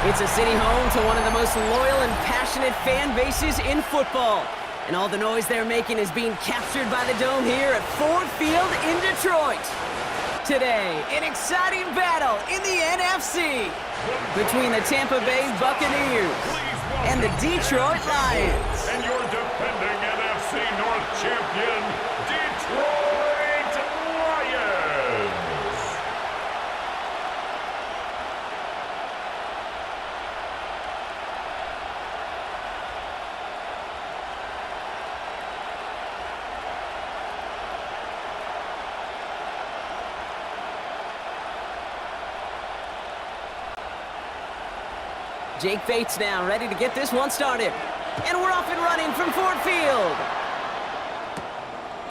It's a city home to one of the most loyal and passionate fan bases in football. And all the noise they're making is being captured by the Dome here at Ford Field in Detroit. Today, an exciting battle in the NFC between the Tampa Bay Buccaneers and the Detroit Lions. And your defending NFC North champion, Detroit Lions. Jake Bates now ready to get this one started. And we're off and running from Ford Field.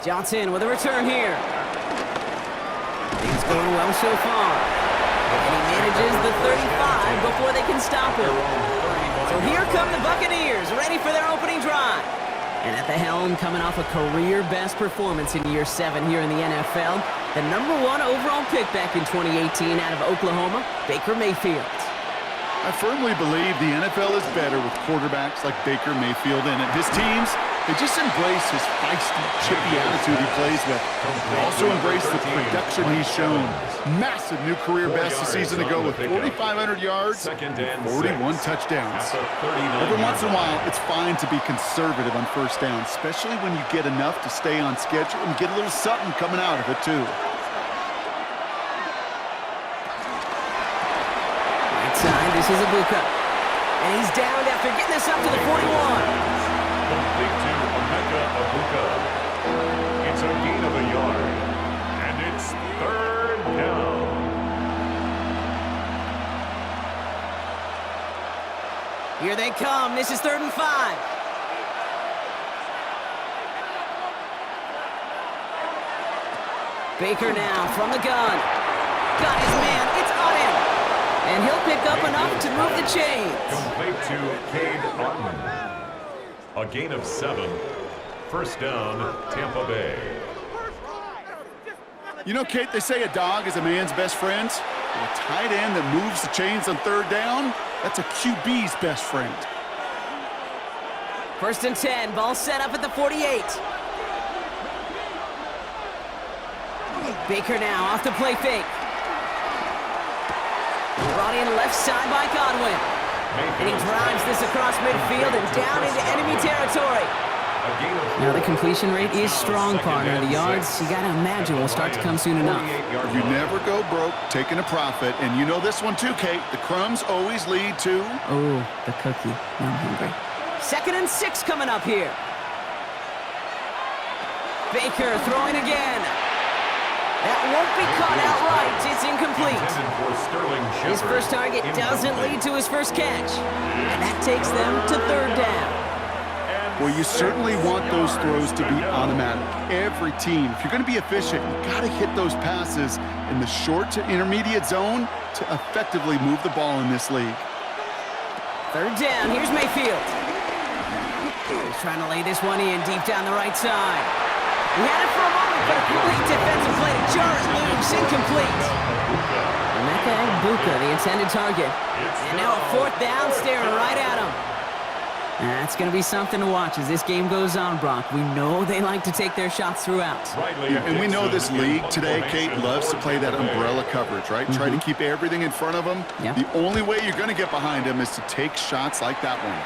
Johnson with a return here. Things going well so far. And he manages the 35 before they can stop him. So here come the Buccaneers, ready for their opening drive. And at the helm, coming off a career-best performance in Year 7 here in the NFL, the #1 overall pick back in 2018 out of Oklahoma, Baker Mayfield. I firmly believe the NFL is better with quarterbacks like Baker Mayfield in it. His teams, they just embrace his feisty, chippy attitude he plays with. They also embrace the production he's shown. Massive new career best a season ago with 4,500 yards and 41 touchdowns. Every once in a while, it's fine to be conservative on first down, especially when you get enough to stay on schedule and get a little something coming out of it, too. This is Abuka. And he's downed after getting this up to the 41. Complete to Emeka Abuka. It's a gain of a yard. And it's 3rd down. Here they come. This is 3rd and 5. Baker now from the gun. Got his man. It's on him. And he'll pick up enough to move the chains. Complete to Cade Otton. A gain of 7. 1st down, Tampa Bay. You know, Kate, they say a dog is a man's best friend. Well, a tight end that moves the chains on 3rd down, that's a QB's best friend. 1st and 10, ball set up at the 48. Baker now off the play fake. Brought in left side by Godwin. And he drives this across midfield and down into enemy territory. Now the completion rate is strong, partner. The yards, you gotta imagine, will start to come soon enough. You never go broke taking a profit. And you know this one too, Kate. The crumbs always lead to... Oh, the cookie. Now I'm hungry. 2nd and 6 coming up here. Baker throwing again. That won't be caught outright. It's incomplete. His first target doesn't lead to his first catch. And that takes them to 3rd down. Well, you certainly want those throws to be automatic. Every team, if you're going to be efficient, you got to hit those passes in the short to intermediate zone to effectively move the ball in this league. 3rd down. Here's Mayfield. He's trying to lay this one in deep down the right side. He had it for a moment, but a complete defensive play to jar it loose, incomplete. Emeka Abuka, the intended target. And now a 4th down, staring right at him. That's going to be something to watch as this game goes on, Brock. We know they like to take their shots throughout. Yeah, and we know this league today, Kate, loves to play that umbrella coverage, right? Try to keep everything in front of them. Yeah. The only way you're going to get behind them is to take shots like that one.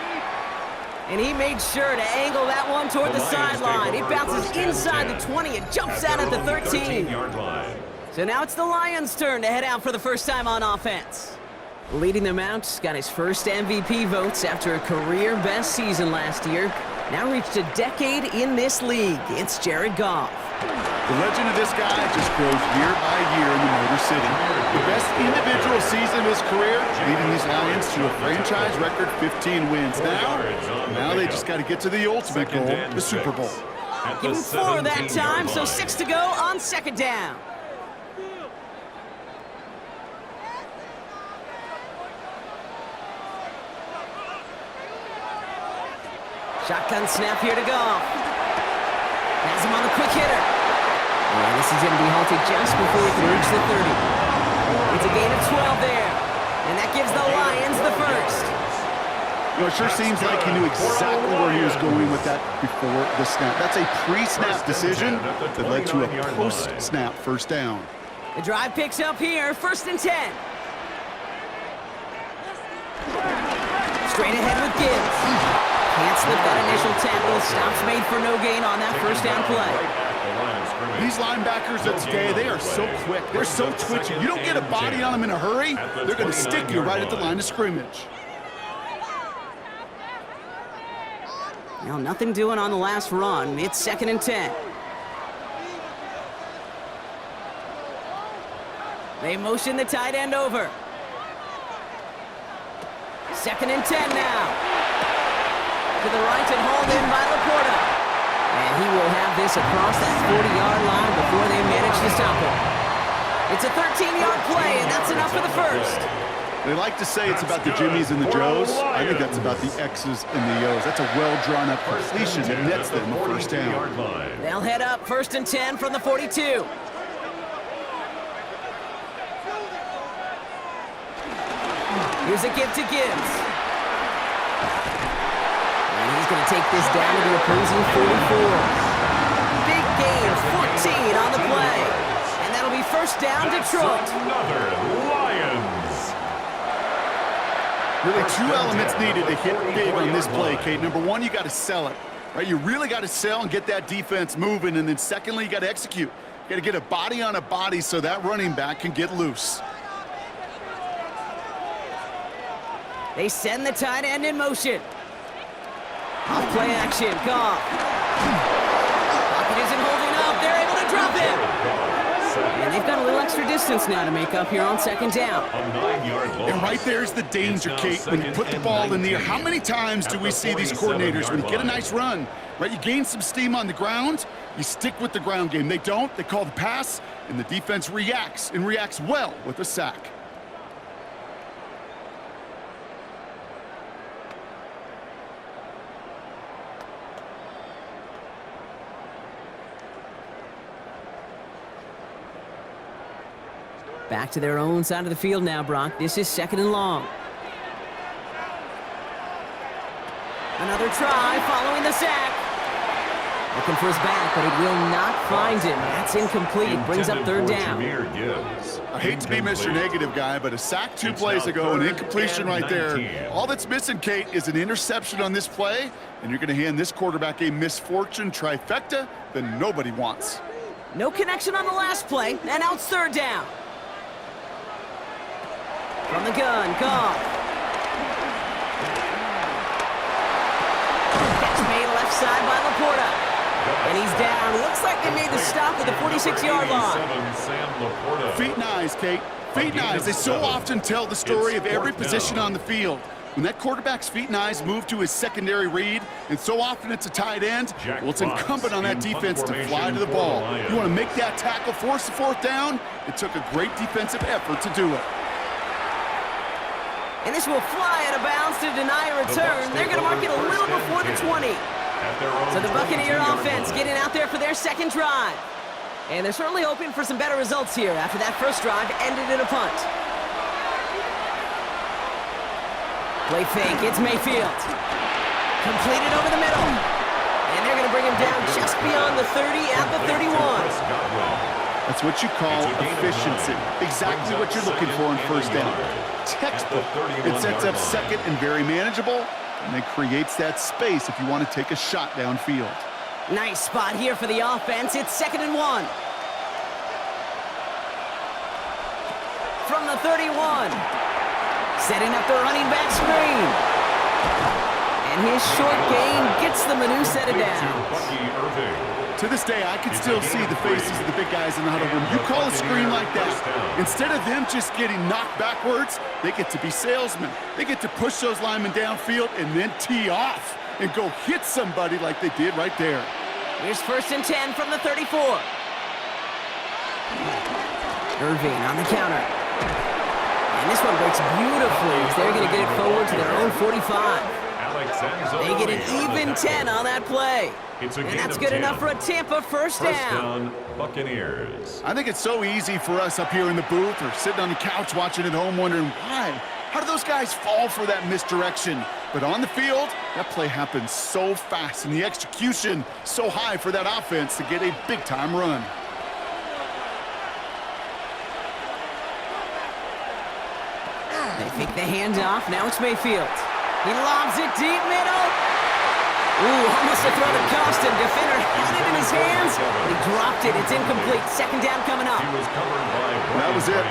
And he made sure to angle that one toward the sideline. It bounces inside the 20 and jumps out at the 13. So now it's the Lions' turn to head out for the first time on offense. Leading them out, got his first MVP votes after a career-best season last year. Now reached a decade in this league. It's Jared Goff. The legend of this guy just grows year by year in the Motor City. The best individual season of his career, leading these Lions to a franchise record 15 wins. Now they just got to get to the ultimate goal, the Super Bowl. Give him 4 that time, so 6 to go on 2nd down. Shotgun snap here to Goff. Has him on the quick hitter. And this is going to be halted just before he can reach the 30. It's a gain of 12 there. And And that gives the Lions the first. You know, it sure seems like he knew exactly where he was going with that before the snap. That's a pre-snap decision that led to a post-snap first down. The drive picks up here, 1st and 10. Straight ahead with Gibbs. Can't slip that initial tackle. Stops made for no gain on that first down play. These linebackers of today, they are so quick. They're so twitchy. You don't get a body on them in a hurry, they're going to stick you right at the line of scrimmage. Now, nothing doing on the last run. It's 2nd and 10. They motion the tight end over. 2nd and 10 now. To the right and hauled in by Laporta. And he will have this across that 40-yard line before they manage to stop him. It's a 13-yard play, and that's enough for the first. They like to say it's about the Jimmies and the Joes. I think that's about the X's and the O's. That's a well-drawn-up completion that nets them a first down. They'll head up 1st and 10 from the 42. Here's a give to Gibbs. And he's going to take this down to the opposing 44. Big gain, 14 on the play. And that'll be first down, Detroit. Another Lions. Really, 2 elements needed to hit big on this play, Kate. Number one, you got to sell it. Right? You really got to sell and get that defense moving. And then secondly, you got to execute. You got to get a body on a body so that running back can get loose. They send the tight end in motion. Off play action, Goff. Pocket isn't holding up. They're able to drop him. And they've got a little extra distance now to make up here on 2nd down. And right there's the danger, Kate, when you put the ball in the air. How many times do we see these coordinators, when you get a nice run, right, you gain some steam on the ground, you stick with the ground game. They don't. They call the pass, and the defense reacts, and reacts well with a sack. Back to their own side of the field now, Brock. This is 2nd and long. Another try following the sack. Looking for his back, but it will not find him. That's incomplete. Brings up 3rd down. I hate to be Mr. Negative guy, but a sack 2 plays ago, an incompletion right there. All that's missing, Kate, is an interception on this play, and you're going to hand this quarterback a misfortune trifecta that nobody wants. No connection on the last play, and now it's 3rd down. From the gun, Goff. Catch made left side by Laporta. And he's down. Looks like they made the stop at the 46-yard line. Feet and eyes, Kate. Feet and eyes. They so often tell the story of every position on the field. When that quarterback's feet and eyes move to his secondary read, and so often it's a tight end, well, it's incumbent on that defense to fly to the ball. You want to make that tackle, force the 4th down? It took a great defensive effort to do it. And this will fly out of bounds to deny a return. They're going to mark it a little before the 20. So the Buccaneer offense getting out there for their 2nd drive. And they're certainly hoping for some better results here after that first drive ended in a punt. Play fake, it's Mayfield. Completed over the middle. And they're going to bring him down just beyond the 30 at the 31. That's what you call efficiency. Exactly what you're looking for in first down. Textbook. It sets up 2nd and very manageable, and then creates that space if you want to take a shot downfield. Nice spot here for the offense. It's 2nd and 1. From the 31. Setting up the running back screen. And his short gain gets them a new set of downs. To this day, I can still see the faces of the big guys in the huddle room. You call a screen like that, instead of them just getting knocked backwards, they get to be salesmen. They get to push those linemen downfield and then tee off and go hit somebody like they did right there. Here's 1st and 10 from the 34. Irving on the counter. And this one breaks beautifully as they're going to get it forward to their own 45. They get an even 10 on that play. And that's good enough for a Tampa first down. Buccaneers. I think it's so easy for us up here in the booth or sitting on the couch watching at home wondering why. How do those guys fall for that misdirection? But on the field, that play happens so fast, and the execution so high for that offense to get a big-time run. They fake the handoff. Now it's Mayfield. He lobs it deep middle. Ooh, almost a throw that cost him. Defender had it in his hands, but he dropped it. It's incomplete. Second down coming up. That was it.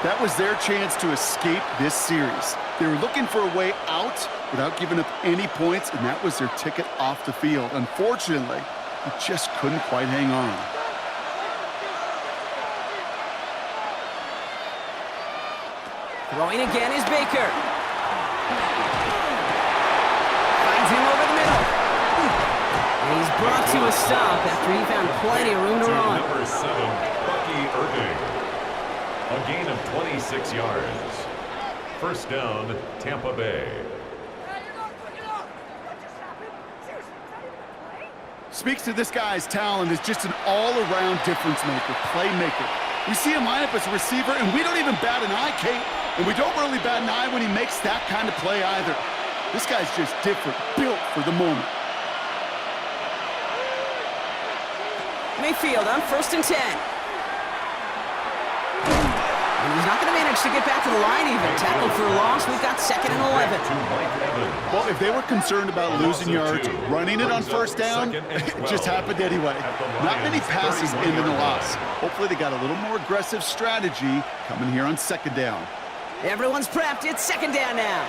That was their chance to escape this series. They were looking for a way out without giving up any points, and that was their ticket off the field. Unfortunately, he just couldn't quite hang on. Throwing again is Baker. Finds him over the middle. And he's brought to a stop after he found plenty of room to run. Number 7, Bucky Irving. A gain of 26 yards. First down, Tampa Bay. Speaks to this guy's talent as just an all-around difference maker, playmaker. We see him line up as a receiver, and we don't even bat an eye, Kate. And we don't really bat an eye when he makes that kind of play either. This guy's just different, built for the moment. Mayfield on 1st and 10. And he's not going to manage to get back to the line even. Tackled for a loss. We've got 2nd and 11. Well, if they were concerned about losing yards, running it on 1st down, it just happened anyway. Not many passes ended the loss. Hopefully they got a little more aggressive strategy coming here on 2nd down. Everyone's prepped. It's 2nd down now.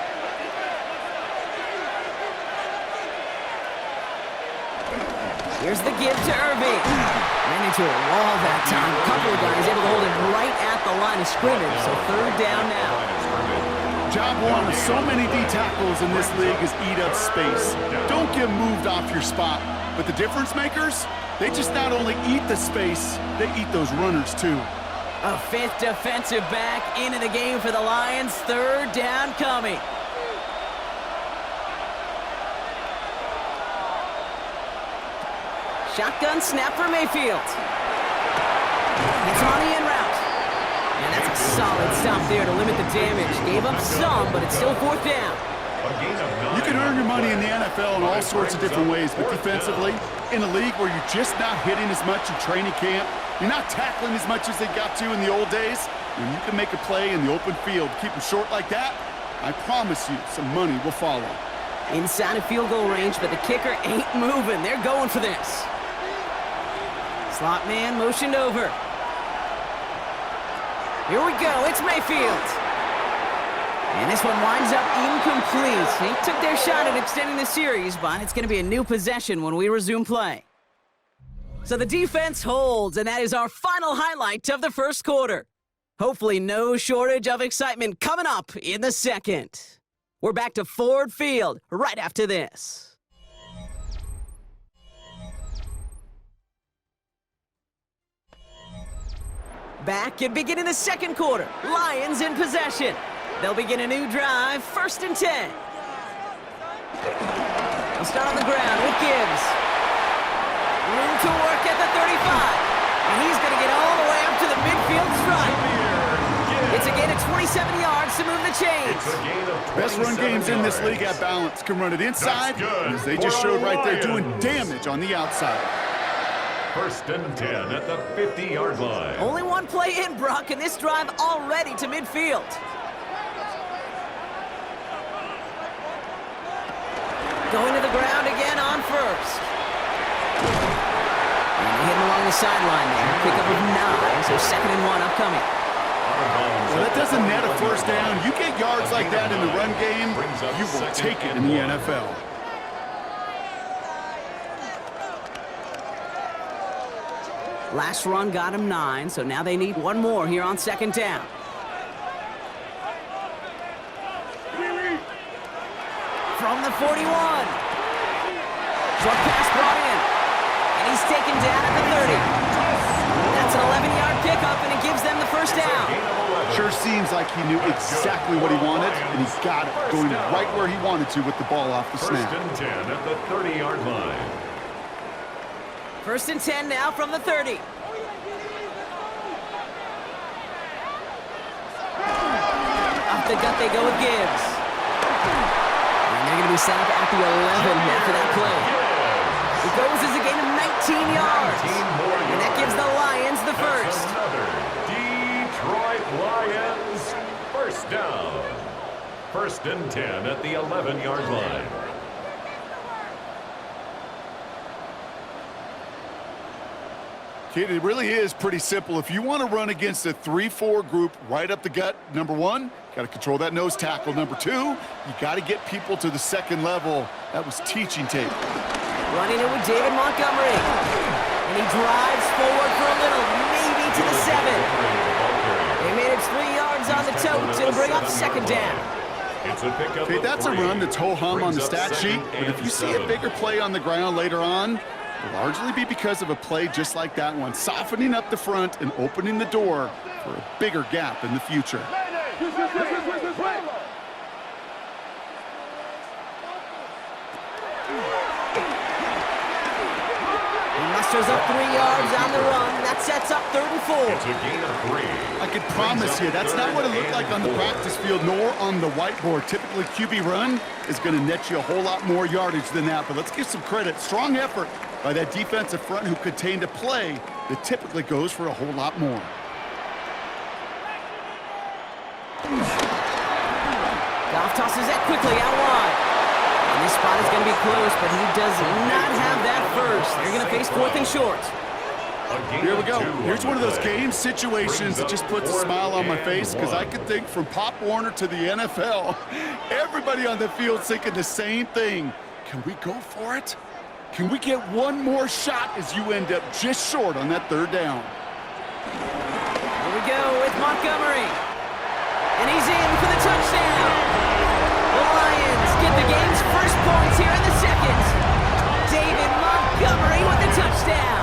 Here's the give to Irving. Ran into a wall that time. A couple of guys able to hold him right at the line of scrimmage. So 3rd down now. Job one of so many D tackles in this league is eat up space. Don't get moved off your spot. But the difference makers, they just not only eat the space, they eat those runners too. A 5th defensive back into the game for the Lions. 3rd down coming. Shotgun snap for Mayfield. It's on the in route. And that's a solid stop there to limit the damage. Gave up some, but it's still 4th down. You can earn your money in the NFL in all sorts of different ways, but defensively, in a league where you're just not hitting as much in training camp, you're not tackling as much as they got to in the old days, when you can make a play in the open field, keep them short like that, I promise you some money will follow. Inside of field goal range, but the kicker ain't moving. They're going for this. Slot man motioned over. Here we go. It's Mayfield. And this one winds up incomplete. They took their shot at extending the series, but it's going to be a new possession when we resume play. So the defense holds, and that is our final highlight of the 1st quarter. Hopefully no shortage of excitement coming up in the 2nd. We're back to Ford Field right after this. Back and beginning the 2nd quarter. Lions in possession. They'll begin a new drive, 1st and 10. They'll start on the ground with Gibbs. Room to work at the 35. And he's going to get all the way up to the midfield stripe. It's a gain of 27 yards to move the chains. Best run games in this league at balance can run it inside, as they just showed right there, doing damage on the outside. 1st and 10 at the 50-yard line. Only one play in, Brock, and this drive already to midfield. Going to the ground again on 1st. And they hit him along the sideline there. Pickup of 9, so 2nd and 1 upcoming. Well, that doesn't net a 1st down. You get yards like that in the run game, you will take it in the NFL. Last run got him 9, so now they need one more here on 2nd down. From the 41. Short pass brought in. And he's taken down at the 30. That's an 11-yard pickup, and it gives them the 1st down. Sure seems like he knew exactly what he wanted, and he got it, going right where he wanted to with the ball off the snap. 1st and 10 at the 30-yard line. 1st and 10 now from the 30. Up the gut, they go with Gibbs. And they're going to be set up at the 11 after that play. It goes as a gain of 19 yards. And that gives the Lions the first. Another Detroit Lions first down. 1st and 10 at the 11-yard line. Kid, it really is pretty simple. If you want to run against a 3-4 group right up the gut, number one, got to control that nose tackle. Number two, you got to get people to the second level. That was teaching tape. Running it with David Montgomery. And he drives forward for a little, maybe to the 7. They made it 3 yards on the tote. It'll bring up 2nd down. Okay, that's a run that's ho-hum on the stat sheet, but if you see a bigger play on the ground later on, it'll largely be because of a play just like that one, softening up the front and opening the door for a bigger gap in the future. Musters up 3 yards on the run. That sets up 3rd and 4. It's a gain of 3. I can promise you, that's not what it looked like on the practice field nor on the whiteboard. Typically, QB run is going to net you a whole lot more yardage than that. But let's give some credit. Strong effort by that defensive front who contained a play that typically goes for a whole lot more. Goff tosses that quickly out wide. And this spot is going to be close, but he does not have that first. They're going to face 4th and short. Here we go. Here's one of those game situations that just puts a smile on my face because I can think from Pop Warner to the NFL, everybody on the field's thinking the same thing. Can we go for it? Can we get one more shot as you end up just short on that 3rd down? Here we go with Montgomery. And he's in for the touchdown. The Lions get the game's first points here in the 2nd. David Montgomery with the touchdown.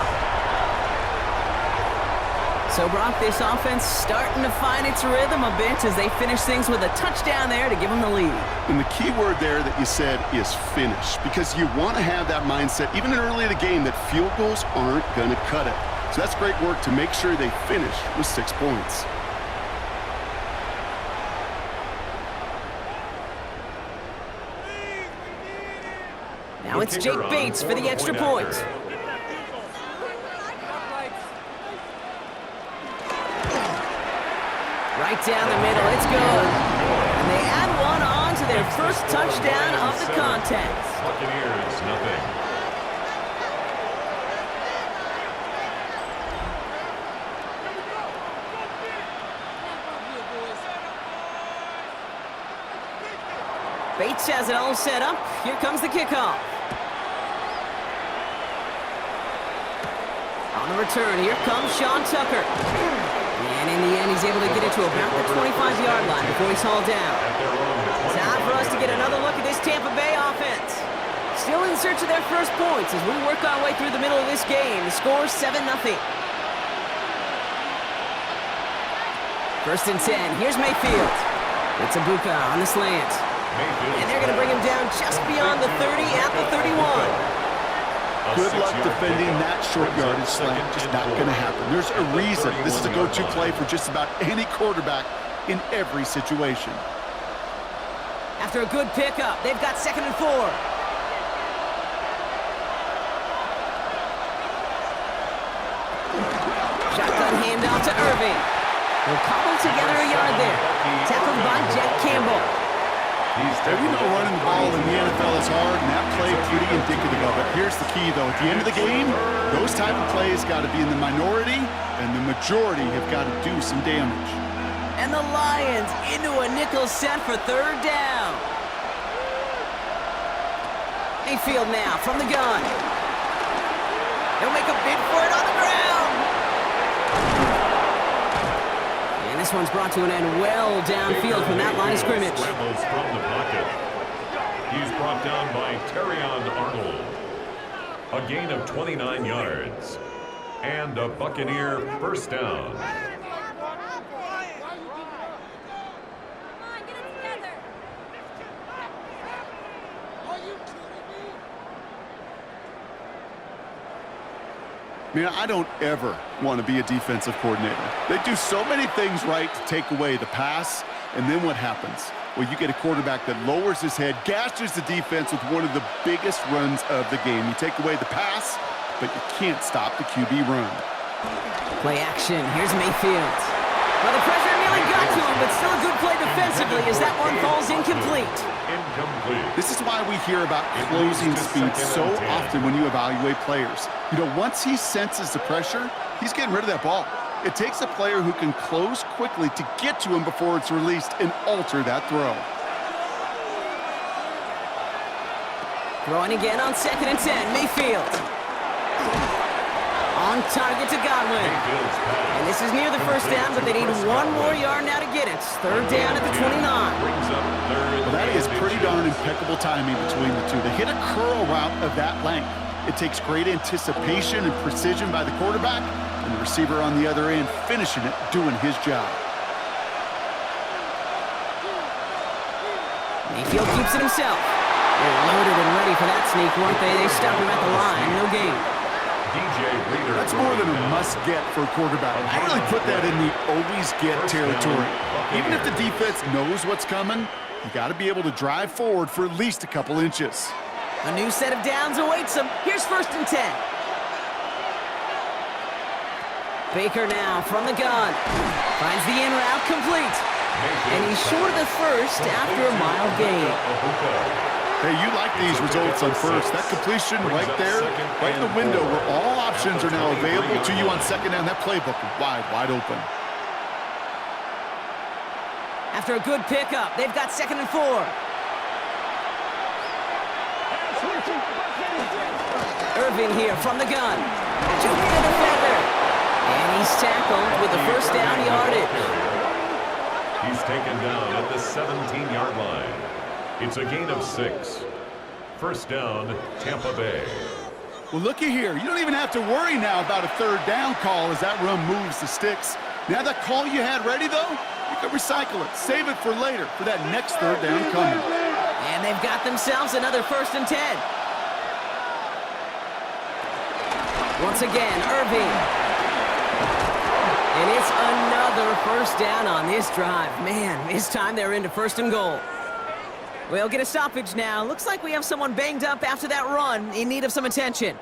So, Brock, this offense starting to find its rhythm a bit as they finish things with a touchdown there to give them the lead. And the key word there that you said is finish, because you want to have that mindset, even early in the game, that field goals aren't going to cut it. So that's great work to make sure they finish with 6 points. Now it's Jake Bates for the extra point. Right down the middle, it's good. And they add one on to their first touchdown of the contest. Buccaneers, nothing. Bates has it all set up. Here comes the kickoff. On the return, here comes Sean Tucker. And in the end, he's able to get it to about the 25-yard line before he's hauled down. Time for us to get another look at this Tampa Bay offense. Still in search of their first points as we work our way through the middle of this game. The score is 7-0. 1st and 10. Here's Mayfield. It's Ibuka on the slant. And they're going to bring him down just beyond the 30 at the 31. Good luck defending that short yardage slant. Just not going to happen. There's a reason this is a go-to play for just about any quarterback in every situation. After a good pickup, they've got 2nd and 4. Shotgun handoff to Irving. They'll cobble together a yard there. Tackled by Jack Campbell. We know running the ball in the NFL is hard, and that play pretty indicative of it. Here's the key, though. At the end of the game, those type of plays got to be in the minority, and the majority have got to do some damage. And the Lions into a nickel set for 3rd down. Mayfield now from the gun. They'll make a bid for it on the ground. And this one's brought to an end well downfield from that line of scrimmage. Scrambles from the pocket. He's brought down by Terrion Arnold. A gain of 29 yards. And a Buccaneer first down. Man, I don't ever want to be a defensive coordinator. They do so many things right to take away the pass, And then what happens? Well, you get a quarterback that lowers his head, gashes the defense with one of the biggest runs of the game. You take away the pass, but you can't stop the QB run. Play action. Here's Mayfield. Well, the pressure nearly got to him, but still a good play defensively as that one falls incomplete. This is why we hear about closing speed so often when you evaluate players. You know, once he senses the pressure, he's getting rid of that ball. It takes a player who can close quickly to get to him before it's released and alter that throw. Throwing again on 2nd and 10. Mayfield. On target to Godwin. And this is near the first down, but they need one more yard now to get it. 3rd down at the 29. Well, that is pretty darn impeccable timing between the two. They hit a curl route of that length. It takes great anticipation and precision by the quarterback, and the receiver on the other end finishing it, doing his job. Mayfield keeps it himself. They're loaded and ready for that sneak, weren't they? They stopped him at the line. No gain. That's more than a must-get for a quarterback. I really put that in the always-get territory. Even if the defense knows what's coming, you got to be able to drive forward for at least a couple inches. A new set of downs awaits him. Here's 1st and 10. Baker now from the gun. Finds the in route complete. And he's short of the first after a mild gain. Hey, you like these results on first. That completion right there, right in the window where all options are now available to you on 2nd down. That playbook is wide open. After a good pickup, they've got 2nd and 4. Irving here from the gun. Juking the defender. And he's tackled with the 1st down yardage. He's taken down at the 17-yard line. It's a gain of 6. 1st down, Tampa Bay. Well, looky here. You don't even have to worry now about a 3rd down call as that run moves the sticks. Now that call you had ready, though, you can recycle it. Save it for later for that next 3rd down coming. And they've got themselves another 1st and 10. Once again, Irving. And it's another 1st down on this drive. Man, this time they're into 1st and goal. We'll get a stoppage now. Looks like we have someone banged up after that run in need of some attention.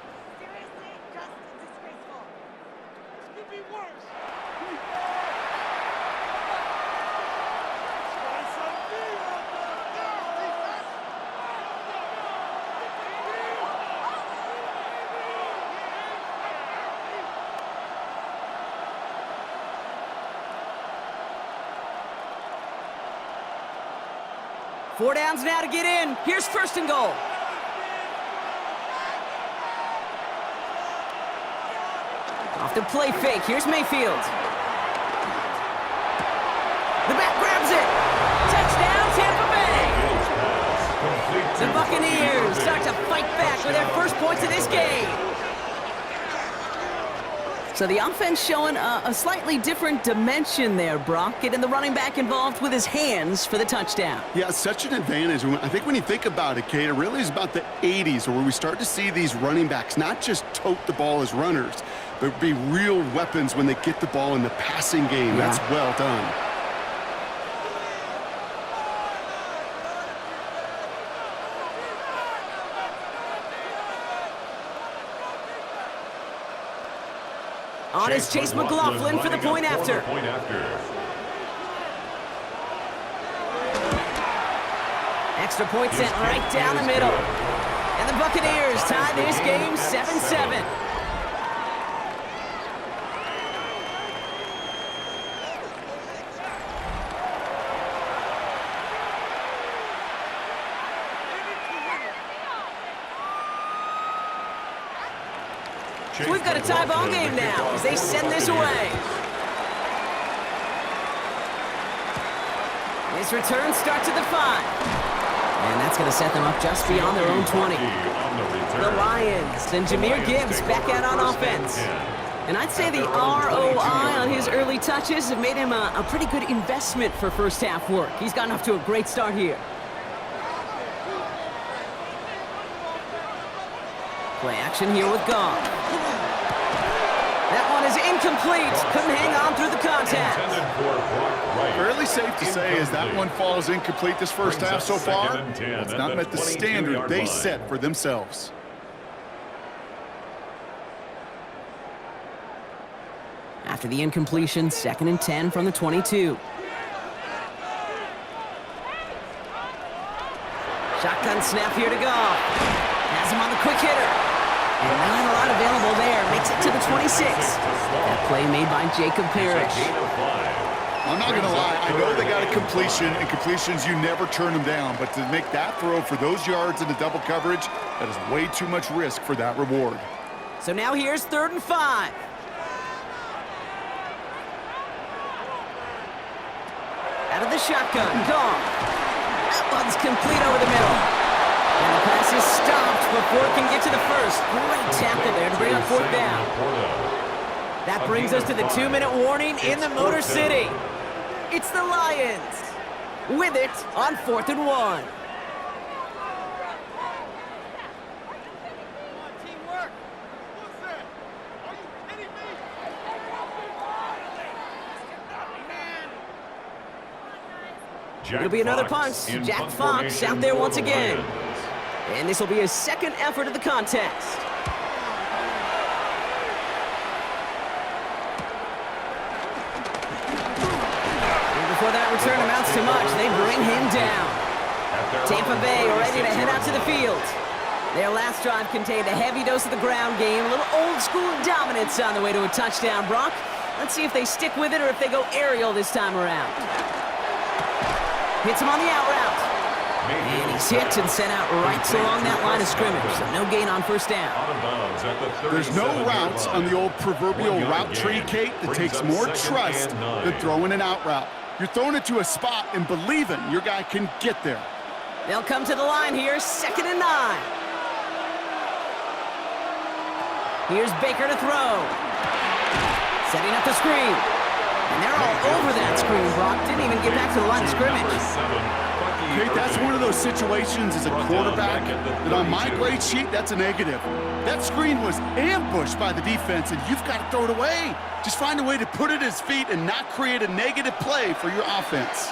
Four downs now to get in. Here's 1st and goal. Off the play fake. Here's Mayfield. The back grabs it. Touchdown, Tampa Bay. The Buccaneers start to fight back with their first points of this game. So the offense showing a slightly different dimension there, Brock, getting the running back involved with his hands for the touchdown. Yeah, such an advantage. I think when you think about it, Kate, it really is about the 80s where we start to see these running backs not just tote the ball as runners, but be real weapons when they get the ball in the passing game. Yeah. That's well done. On is Chase McLaughlin for the point after. Extra point sent right down the middle. And the Buccaneers tie this game 7-7. So we've got a tie ball game now as they send this away. This return starts at the 5. And that's going to set them up just beyond their own 20. The Lions and Jahmyr Gibbs back out on offense. And I'd say the ROI on his early touches have made him a pretty good investment for first half work. He's gotten off to a great start here. Play action here with Goff. That one is incomplete. Couldn't hang on through the contact. Intended for Brock Wright. Fairly safe to say as that one falls incomplete this first half so far. It's not met the standard they set for themselves. After the incompletion, 2nd and 10 from the 22. Shotgun snap here to go. Has him on the quick hitter. And not a lot available there. Makes it to the 26. That play made by Jacob Parrish. I'm not going to lie. I know they got a completion, and completions, you never turn them down. But to make that throw for those yards in the double coverage, that is way too much risk for that reward. So now here's 3rd and 5. Out of the shotgun. Gone. That one's complete over the middle. And the pass is stopped before it can get to the first. Great tackle there to bring up 4th down. That brings us to the 2-minute warning in the Motor City. It's the Lions with it on 4th and 1. It'll be another punt. Jack Fox out there once again. And this will be his 2nd effort of the contest. And before that return amounts to much, they bring him down. Tampa Bay ready to head out to the field. Their last drive contained a heavy dose of the ground game, a little old-school dominance on the way to a touchdown, Brock. Let's see if they stick with it or if they go aerial this time around. Hits him on the out route. And he's hit and sent out right along that line of scrimmage. So no gain on 1st down. There's no routes on the old proverbial route tree, Kate, that takes more trust than throwing an out route. You're throwing it to a spot and believing your guy can get there. They'll come to the line here, 2nd and 9. Here's Baker to throw. Setting up the screen. And they're all over that screen, Brock. Didn't even get back to the line of scrimmage. Kate, that's one of those situations as a quarterback that on my grade sheet, that's a negative. That screen was ambushed by the defense, and you've got to throw it away. Just find a way to put it at his feet and not create a negative play for your offense.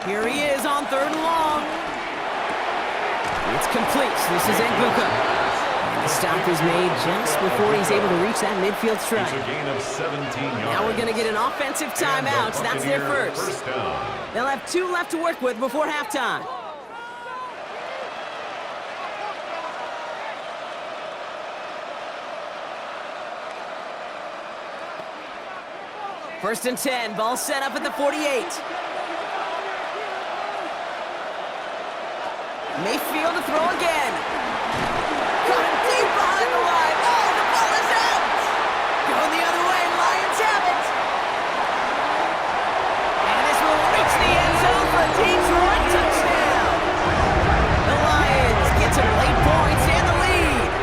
Here he is on 3rd and long. It's complete. This is Nguka. And the stop is made just before he's able to reach that midfield strike. It's a gain of 17 yards. Now we're going to get an offensive timeout. That's their first. They'll have 2 left to work with before halftime. First and 10. Ball set up at the 48. Mayfield to throw again. Got him deep behind the line. Oh, the ball is out. Going the other way. Lions have it. And this will reach the end zone for a Detroit touchdown. The Lions get some late points and the lead.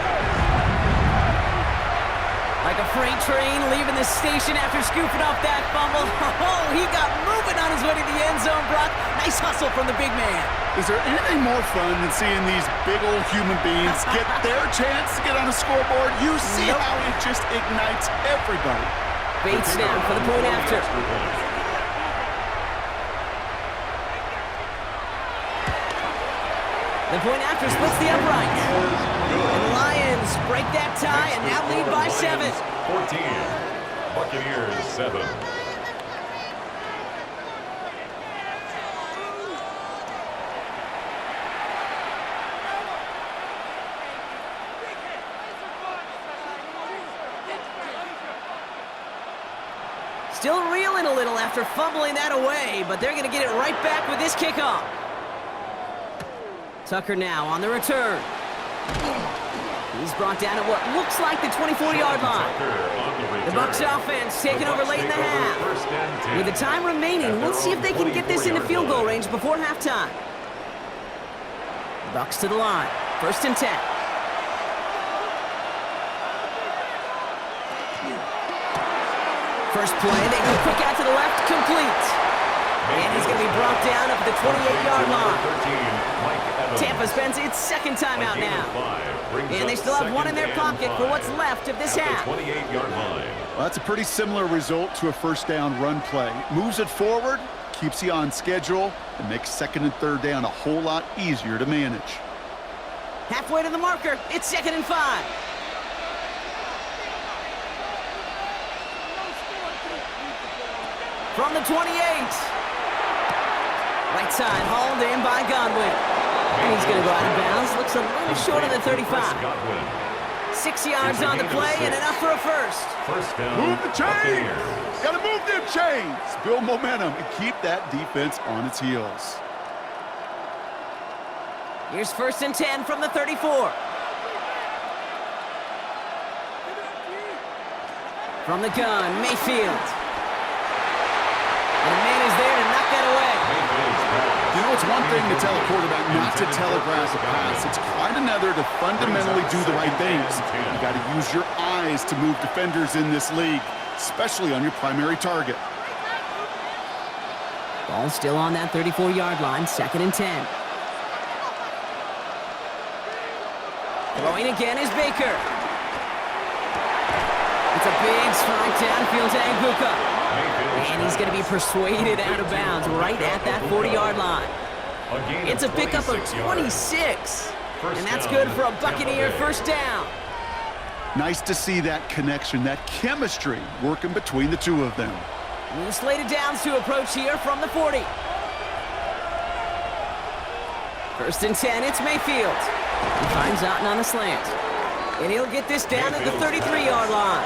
Like a freight train leaving the station after scooping up that fumble. Oh, he got moving on his way to the end zone, Brock. Nice hustle from the big man. Is there anything more fun than seeing these big old human beings get their chance to get on a scoreboard? You see how it just ignites everybody. Bates down for the point after. The point after splits the upright. And the Lions break that tie and now lead by 7. 14. Buccaneers 7. Still reeling a little after fumbling that away, but they're going to get it right back with this kickoff. Tucker now on the return. He's brought down at what looks like the 24-yard line. The Bucs offense taking over late in the half. With the time remaining, let's see if they can get this into field goal range before halftime. Bucs to the line. First and 10. First play, they go quick out to the left, complete. And he's going to be brought down up at the 28-yard line. Tampa spends its second timeout now. And they still have one in their pocket for what's left of this half. Well, that's a pretty similar result to a first down run play. Moves it forward, keeps you on schedule, and makes second and third down a whole lot easier to manage. Halfway to the marker, it's 2nd and 5. From the 28. Right side, hauled in by Godwin. And he's going to go out of bounds. Looks a little short of the 35. 6 yards on the play and enough for a first. Move the chains! Got to move them chains! Build momentum and keep that defense on its heels. Here's 1st and 10 from the 34. From the gun, Mayfield. And the man is there to knock that away. You know, it's one thing to tell a quarterback not to telegraph a pass. It's quite another to fundamentally do the right things. You got to use your eyes to move defenders in this league, especially on your primary target. Ball still on that 34-yard line, 2nd and 10. Throwing again is Baker. It's a big strike downfield to Anguka. And he's going to be persuaded out of bounds right at that 40-yard line. It's a pickup of 26. And that's good for a Buccaneer first down. Nice to see that connection, that chemistry working between the two of them. New slated downs to approach here from the 40. 1st and 10, it's Mayfield. He finds Otten on the slant. And he'll get this down at the 33-yard line.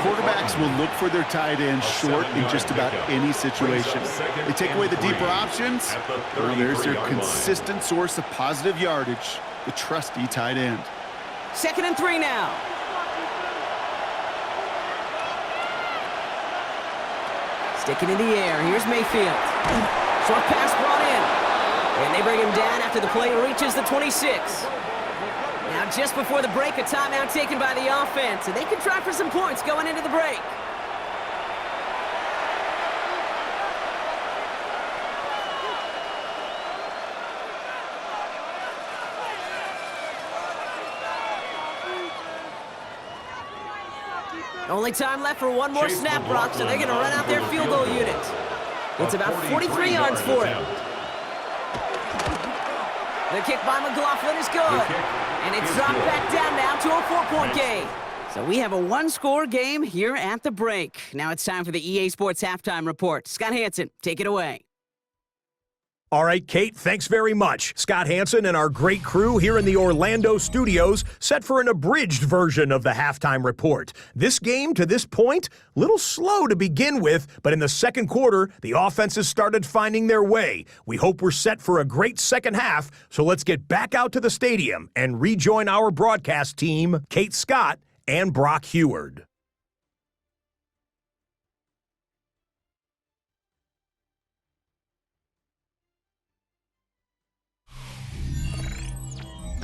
Quarterbacks will look for their tight end short in just about any situation. They take away the deeper options. Well, there's their consistent source of positive yardage, the trusty tight end. 2nd and 3 now. Sticking in the air. Here's Mayfield. Short pass brought in. And they bring him down after the play reaches the 26. Now, just before the break, a timeout taken by the offense, and they can try for some points going into the break. Only time left for one more snap, Brock, so they're going to run out their field goal unit. It's about 43 yards for him. The kick by McLaughlin is good. And it's dropped back down now to a 4-point game. So we have a one-score game here at the break. Now it's time for the EA Sports Halftime Report. Scott Hansen, take it away. All right, Kate, thanks very much. Scott Hansen and our great crew here in the Orlando studios set for an abridged version of the halftime report. This game, to this point, a little slow to begin with, but in the second quarter, the offenses started finding their way. We hope we're set for a great second half, so let's get back out to the stadium and rejoin our broadcast team, Kate Scott and Brock Heward.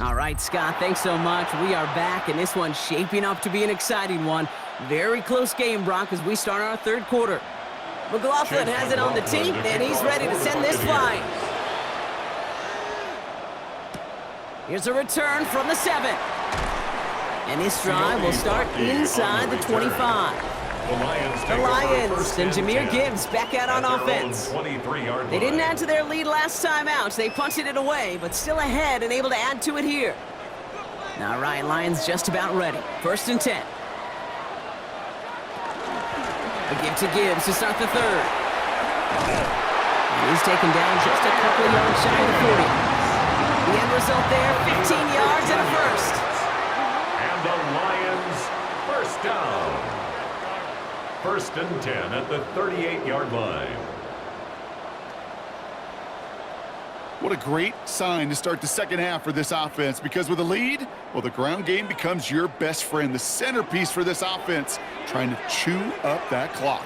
All right, Scott, thanks so much. We are back, and this one's shaping up to be an exciting one. Very close game, Brock, as we start our third quarter. McLaughlin has it on the tee, and he's ready to send this flying. Here's a return from the 7. And this drive will start inside the 25. The Lions and Jahmyr Gibbs back out on offense. They didn't add to their lead last time out. They punted it away, but still ahead and able to add to it here. All right, Lions just about ready. 1st and 10. A give to Gibbs to start the third. And he's taken down just a couple of yards shy of the 40. The end result there, 15 yards and a first. And the Lions first down. 1st and 10 at the 38-yard line. What a great sign to start the second half for this offense, because with a lead, well, the ground game becomes your best friend, the centerpiece for this offense, trying to chew up that clock.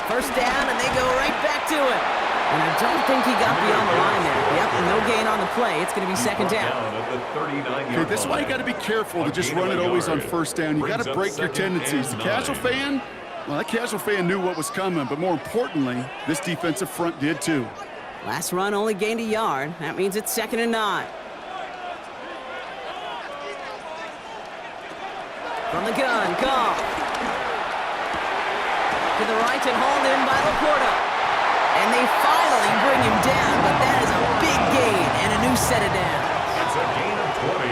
First down, and they go right back to it. And I don't think he got beyond the line there. Yep, no gain on the play. It's going to be second down. At the 39-yard Okay, this is why you got to be careful to just run it always on first down. You got to break your tendencies. The casual fan, well, that casual fan knew what was coming, but more importantly, this defensive front did too. Last run only gained a yard. That means it's 2nd and 9. From the gun, Goff. To the right and hauled in by Laporta. And they finally bring him down, but that is a big gain and a new set of downs. It's a gain of 20.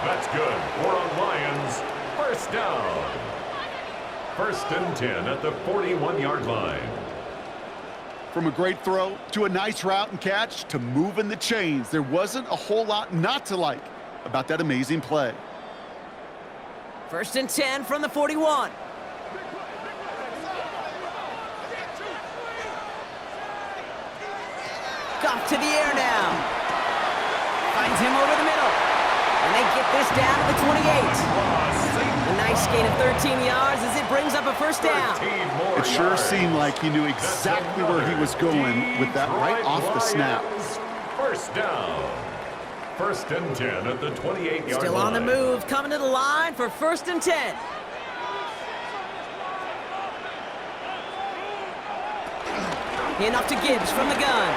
That's good for our Lions. First down. 1st and 10 at the 41-yard line. From a great throw to a nice route and catch to moving the chains, there wasn't a whole lot not to like about that amazing play. 1st and 10 from the 41. Goff to the air now. Finds him over the middle. And they get this down to the 28. A nice gain of 13 yards as it brings up a first down. It sure seemed like he knew exactly where he was going with that right off the snap. First down. 1st and 10 at the 28-yard line. Still on the move, coming to the line for 1st and 10. Enough to Gibbs from the gun.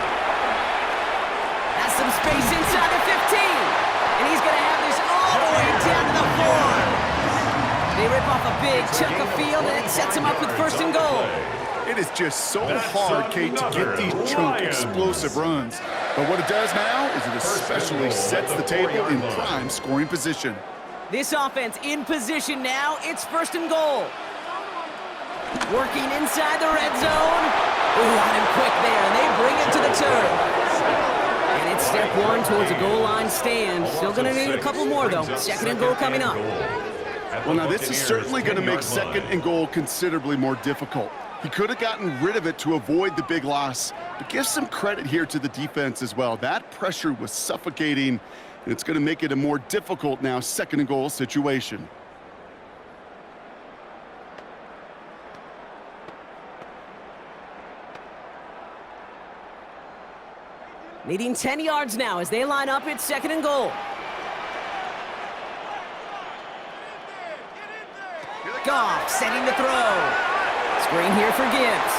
Has some space inside the 15. And he's going to have this all the way down to the 4. They rip off a big chunk of field, and it sets him up with 1st and goal. It is just so hard, Kate, to get these chunk explosive runs. But what it does now is it especially sets the table in prime scoring position. This offense in position now. It's 1st and goal. Working inside the red zone. Ooh, on him quick there, and they bring it to the turf. And it's step 1 towards a goal line stand. Still going to need a couple more, though. 2nd and goal coming up. Well, now this is certainly going to make 2nd and goal considerably more difficult. He could have gotten rid of it to avoid the big loss, but give some credit here to the defense as well. That pressure was suffocating, and it's going to make it a more difficult now 2nd and goal situation. Needing 10 yards now as they line up. It's 2nd and goal. Goff setting the throw. Screen here for Gibbs.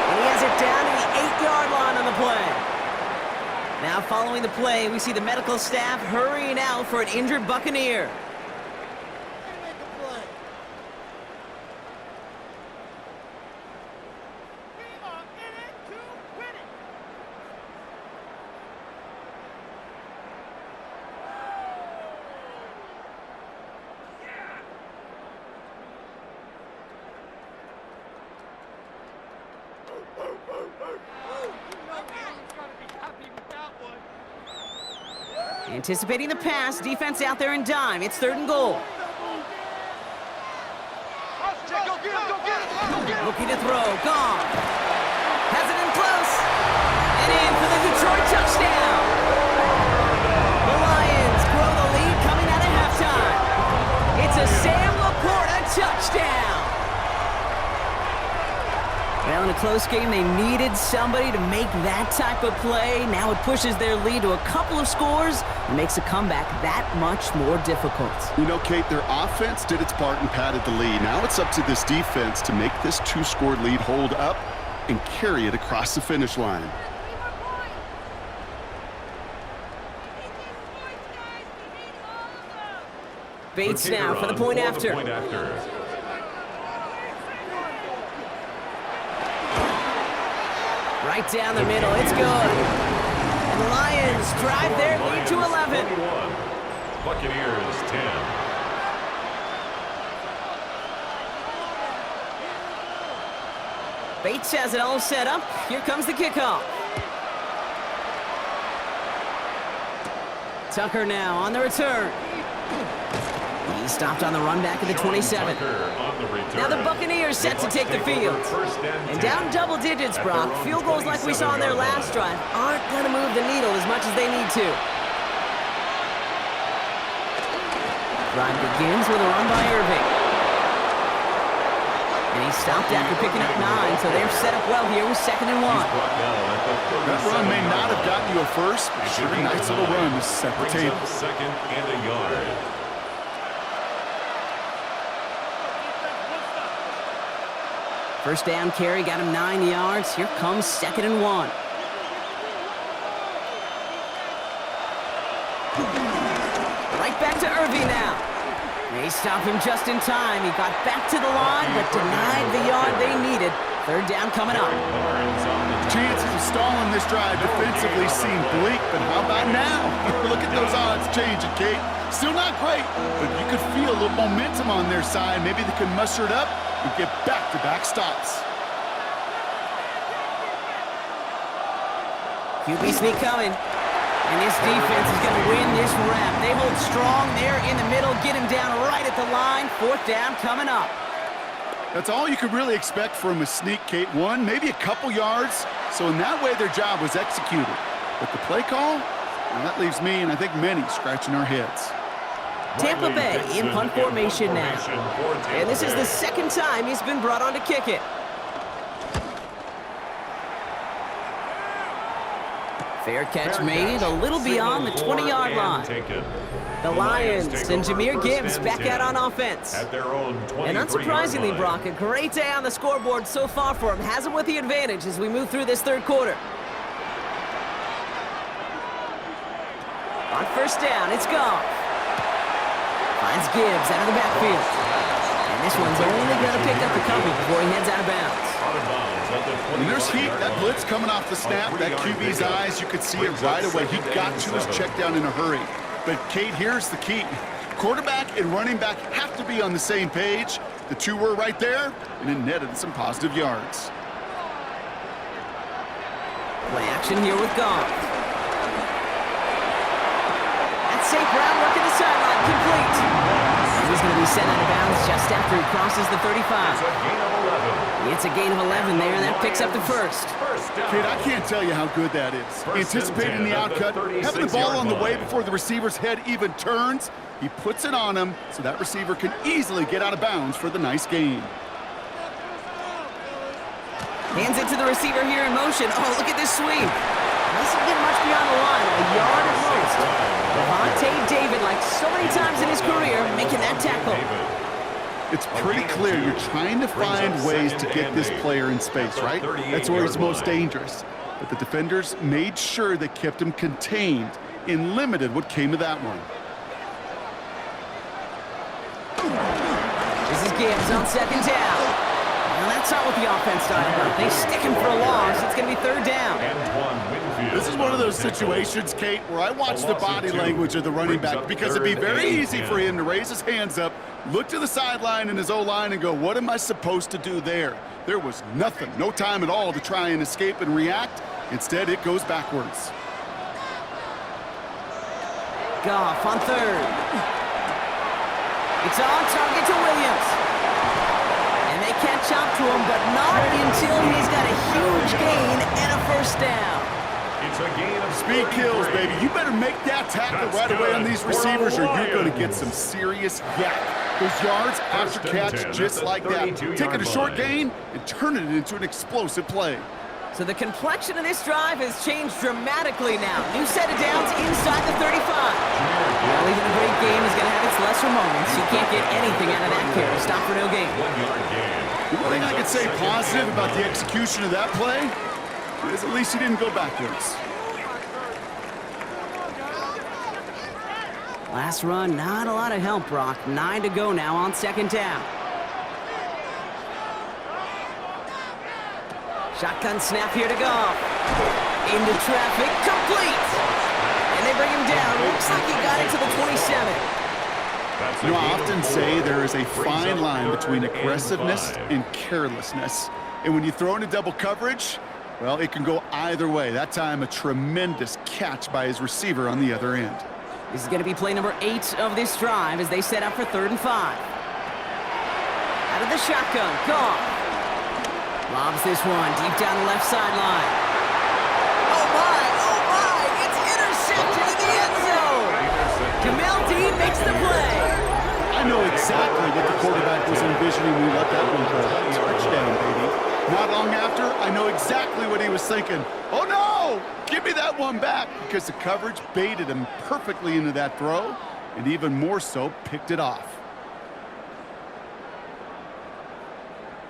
And he has it down to the 8-yard line on the play. Now following the play, we see the medical staff hurrying out for an injured Buccaneer. Anticipating the pass, defense out there in dime. It's 3rd and goal. Looking to throw, Goff. Has it in close. And in for the Detroit touchdown. The Lions grow the lead coming out of halftime. It's a Sam Laporta touchdown. Well, in a close game, they needed somebody to make that type of play. Now it pushes their lead to a couple of scores and makes a comeback that much more difficult. You know, Kate, their offense did its part and padded the lead. Now it's up to this defense to make this 2-score lead hold up and carry it across the finish line. Bates now for the point after. Right down the middle, it's good. And the Lions drive their lead to 11. 21, Buccaneers 10. Bates has it all set up. Here comes the kickoff. Tucker now on the return. He stopped on the run back at the 27. Now the Buccaneers set to take the field. And down double digits, Brock. Field goals like we saw on their last drive aren't going to move the needle as much as they need to. Drive begins with a run by Irving. And he stopped after picking up 9, so they're set up well here with 2nd and 1. That run may not have gotten you a first, but sure a nice little run to set the table. 2nd and a yard. First down carry got him 9 yards. Here comes 2nd and 1. Right back to Irving now. They stop him just in time. He got back to the line, but denied the yard they needed. 3rd down coming up. Chances of stalling this drive defensively seem bleak, but how about now? Look at those odds changing, Kate. Still not great, but you could feel a little momentum on their side. Maybe they can muster it up and get back-to-back stops. QB sneak coming. And this defense is going to win this rep. They hold strong there in the middle, get him down right at the line. 4th down coming up. That's all you could really expect from a sneak, Kate. 1, maybe a couple yards. So in that way, their job was executed. But the play call, well, that leaves me and I think many scratching our heads. Tampa Bay in punt formation now. And this is the 2nd time he's been brought on to kick it. Fair catch made a little beyond the 20-yard line. The Lions and Jahmyr Gibbs back out on offense. And unsurprisingly, Brock, a great day on the scoreboard so far for him. Has him with the advantage as we move through this 3rd quarter. On 1st down, it's Goff. Finds Gibbs out of the backfield. And this one's only going to pick up a couple before he heads out of bounds. When there's heat, that blitz coming off the snap, that QB's eyes, you could see it right away. He got to his check down in a hurry. But, Kate, here's the key. Quarterback and running back have to be on the same page. The two were right there, and it netted some positive yards. Play action here with Goff. That's St. Brown working the sideline, complete. He's going to be sent out of bounds just after he crosses the 35. It's a gain of 11 there, and that picks up the 1st. Kate, I can't tell you how good that is. Anticipating the outcut, having the ball on the way before the receiver's head even turns, he puts it on him so that receiver can easily get out of bounds for the nice gain. Hands it to the receiver here in motion. Oh, look at this sweep. Doesn't get much beyond the line, a yard at most. Devontae David, like so many times in his career, making that tackle. It's pretty clear you're trying to find ways to get this player in space, right? That's where he's most dangerous. But the defenders made sure they kept him contained and limited what came of that one. This is Gibbs on 2nd down. Well, that's not what the offense started about. They stick him for a loss. It's going to be 3rd down. This is one of those situations, Kate, where I watch the body language of the running back because it'd be very easy for him to raise his hands up, look to the sideline in his O-line and go, what am I supposed to do there? There was nothing, no time at all to try and escape and react. Instead, it goes backwards. Goff on 3rd. It's on target to Williams. And they catch up to him, but not until he's got a huge gain and a 1st down. It's a gain of speed kills, baby. You better make that tackle right away on these receivers or you're going to get some serious yak. Those yards after catch just like that. Taking a short gain and turning it into an explosive play. So the complexion of this drive has changed dramatically now. New set of downs inside the 35. Well, even a great game is going to have its lesser moments. You can't get anything out of that carry. Stop for no gain. 1-yard gain. The one thing I could say positive about the execution of that play is at least he didn't go backwards. Last run, not a lot of help, Brock. 9 to go now on 2nd down. Shotgun snap here to Goff. Into traffic, complete. And they bring him down. Looks like he got it to the 27. You know, I often say there is a fine line between aggressiveness and carelessness. And when you throw into double coverage, well, it can go either way. That time, a tremendous catch by his receiver on the other end. This is going to be play number 8 of this drive as they set up for 3rd and 5. Out of the shotgun, Goff. Lobs this one deep down the left sideline. Oh my, it's intercepted in the end zone. Jamel Dean makes the play. I know exactly what the quarterback was envisioning when he let that one go. Touchdown, baby. Not long after, I know exactly what he was thinking. Oh, no! Give me that one back, because the coverage baited him perfectly into that throw, and even more so, picked it off.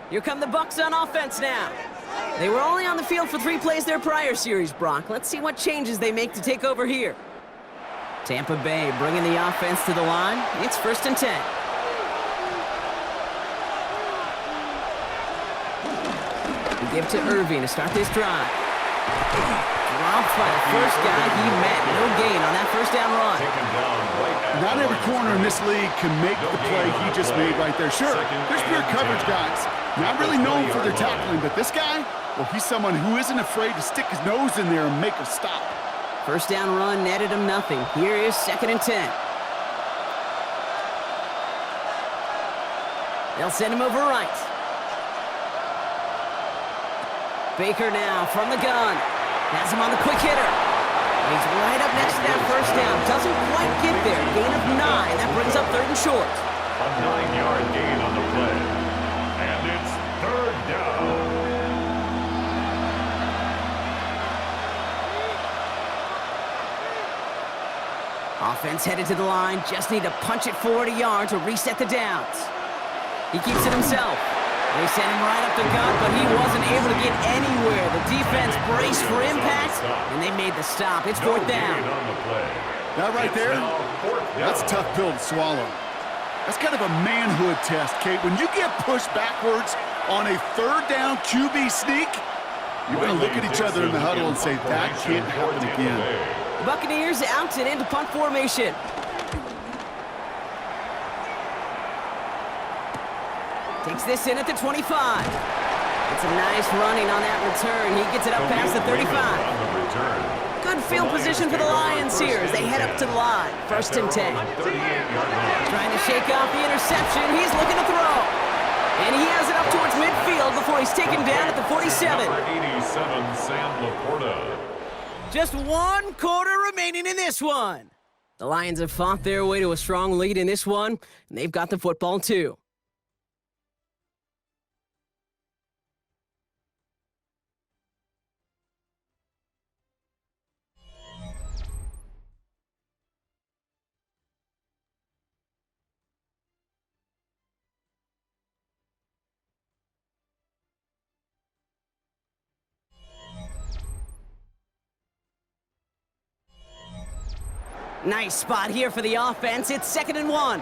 Here come the Bucs on offense now. They were only on the field for 3 plays their prior series, Brock. Let's see what changes they make to take over here. Tampa Bay bringing the offense to the line. It's 1st and 10. We give to Irving to start this drive. Dropped by the first guy he met. No gain on that 1st down run. Not every corner in this league can make the play he just made right there. Sure, there's pure coverage guys. Not really known for their tackling, but this guy, well, he's someone who isn't afraid to stick his nose in there and make a stop. 1st down run netted him nothing. Here is 2nd and 10. They'll send him over right. Baker now from the gun. Has him on the quick hitter. He's right up next to that 1st down. Doesn't quite get there. Gain of 9. That brings up 3rd and short. A 9-yard gain on the play. And it's 3rd down. Offense headed to the line. Just need to punch it forward a yard to reset the downs. He keeps it himself. They sent him right up the gut, but he wasn't able to get anywhere. The defense braced for impact, and they made the stop. It's 4th down. That right there, that's a tough pill to swallow. That's kind of a manhood test, Kate. When you get pushed backwards on a 3rd down QB sneak, you're going to look at each other in the huddle and say, that can't happen again. Buccaneers out and into punt formation. Takes this in at the 25. It's a nice running on that return. He gets it up past the 35. Good field position for the Lions here as they head up to the line. 1st and 10. Trying to shake off the interception. He's looking to throw. And he has it up towards midfield before he's taken down at the 47. Sam Laporta. Just 1 quarter remaining in this one. The Lions have fought their way to a strong lead in this one, and they've got the football too. Nice spot here for the offense. It's 2nd and 1.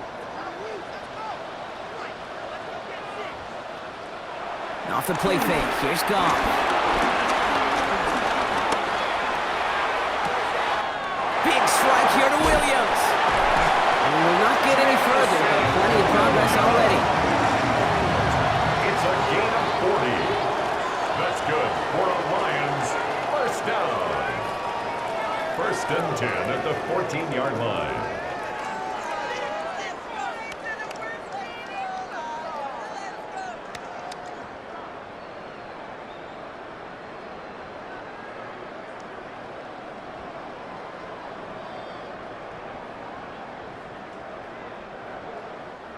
Off the play fake. Here's Goff. Big strike here to Williams. And will not get any further, but plenty of progress already. It's a gain of 40. That's good for a Lions 1st down. 1st and 10 at the 14-yard line.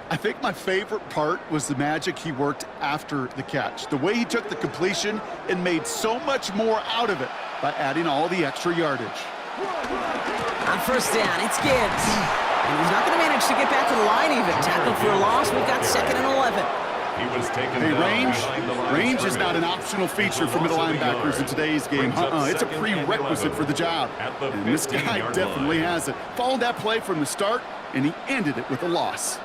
I think my favorite part was the magic he worked after the catch. The way he took the completion and made so much more out of it by adding all the extra yardage. On 1st down, it's Gibbs. And he's not going to manage to get back to the line even. Tackled for a loss. We've got 2nd and 11. He was taken hey, range is not an optional feature for middle linebackers in today's game. It's a prerequisite for the job. And this guy definitely has it. Followed that play from the start, and he ended it with a loss.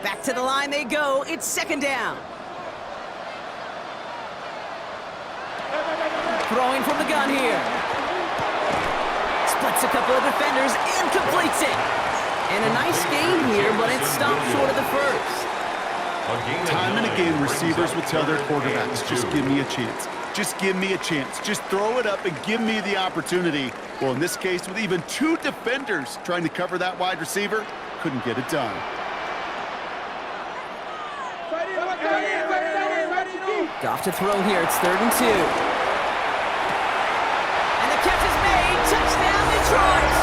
Back to the line they go. It's 2nd down. Throwing from the gun here. Splits a couple of defenders and completes it. And a nice game here, but it stopped short of the 1st. Time and again, receivers will tell their quarterbacks, just give me a chance. Just give me a chance. Just throw it up and give me the opportunity. Well, in this case, with even 2 defenders trying to cover that wide receiver, couldn't get it done. Goff to throw here. It's 3rd and 2. And the catch is made. Touchdown, Detroit!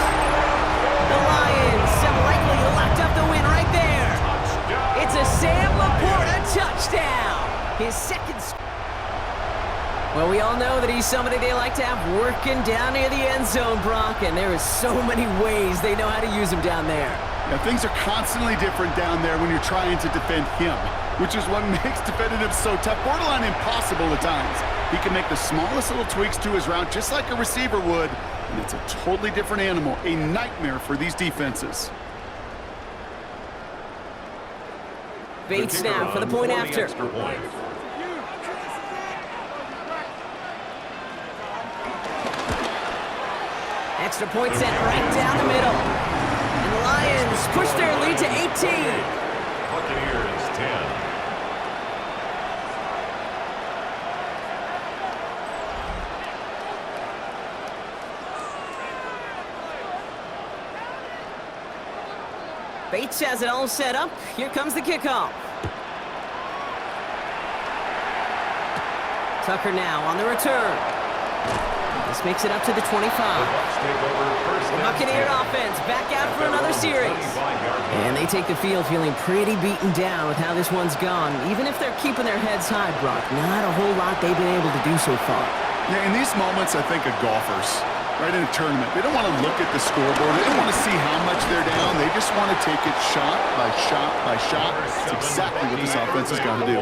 His second. Well, we all know that he's somebody they like to have working down near the end zone, Brock, and there is so many ways they know how to use him down there. Yeah, things are constantly different down there when you're trying to defend him, which is what makes defending him so tough, borderline impossible at times. He can make the smallest little tweaks to his route just like a receiver would, and it's a totally different animal, a nightmare for these defenses. Bates now for the point after. Extra point sent right down the middle. And the Lions push their lead to 18. Buccaneers 10. Bates has it all set up. Here comes the kickoff. Tucker now on the return. This makes it up to the 25. The Buccaneer offense back out for another series. And they take the field feeling pretty beaten down with how this one's gone. Even if they're keeping their heads high, Brock, not a whole lot they've been able to do so far. Yeah, in these moments, I think of golfers, right, in a tournament. They don't want to look at the scoreboard. They don't want to see how much they're down. They just want to take it shot by shot by shot. That's exactly what this offense has got to do.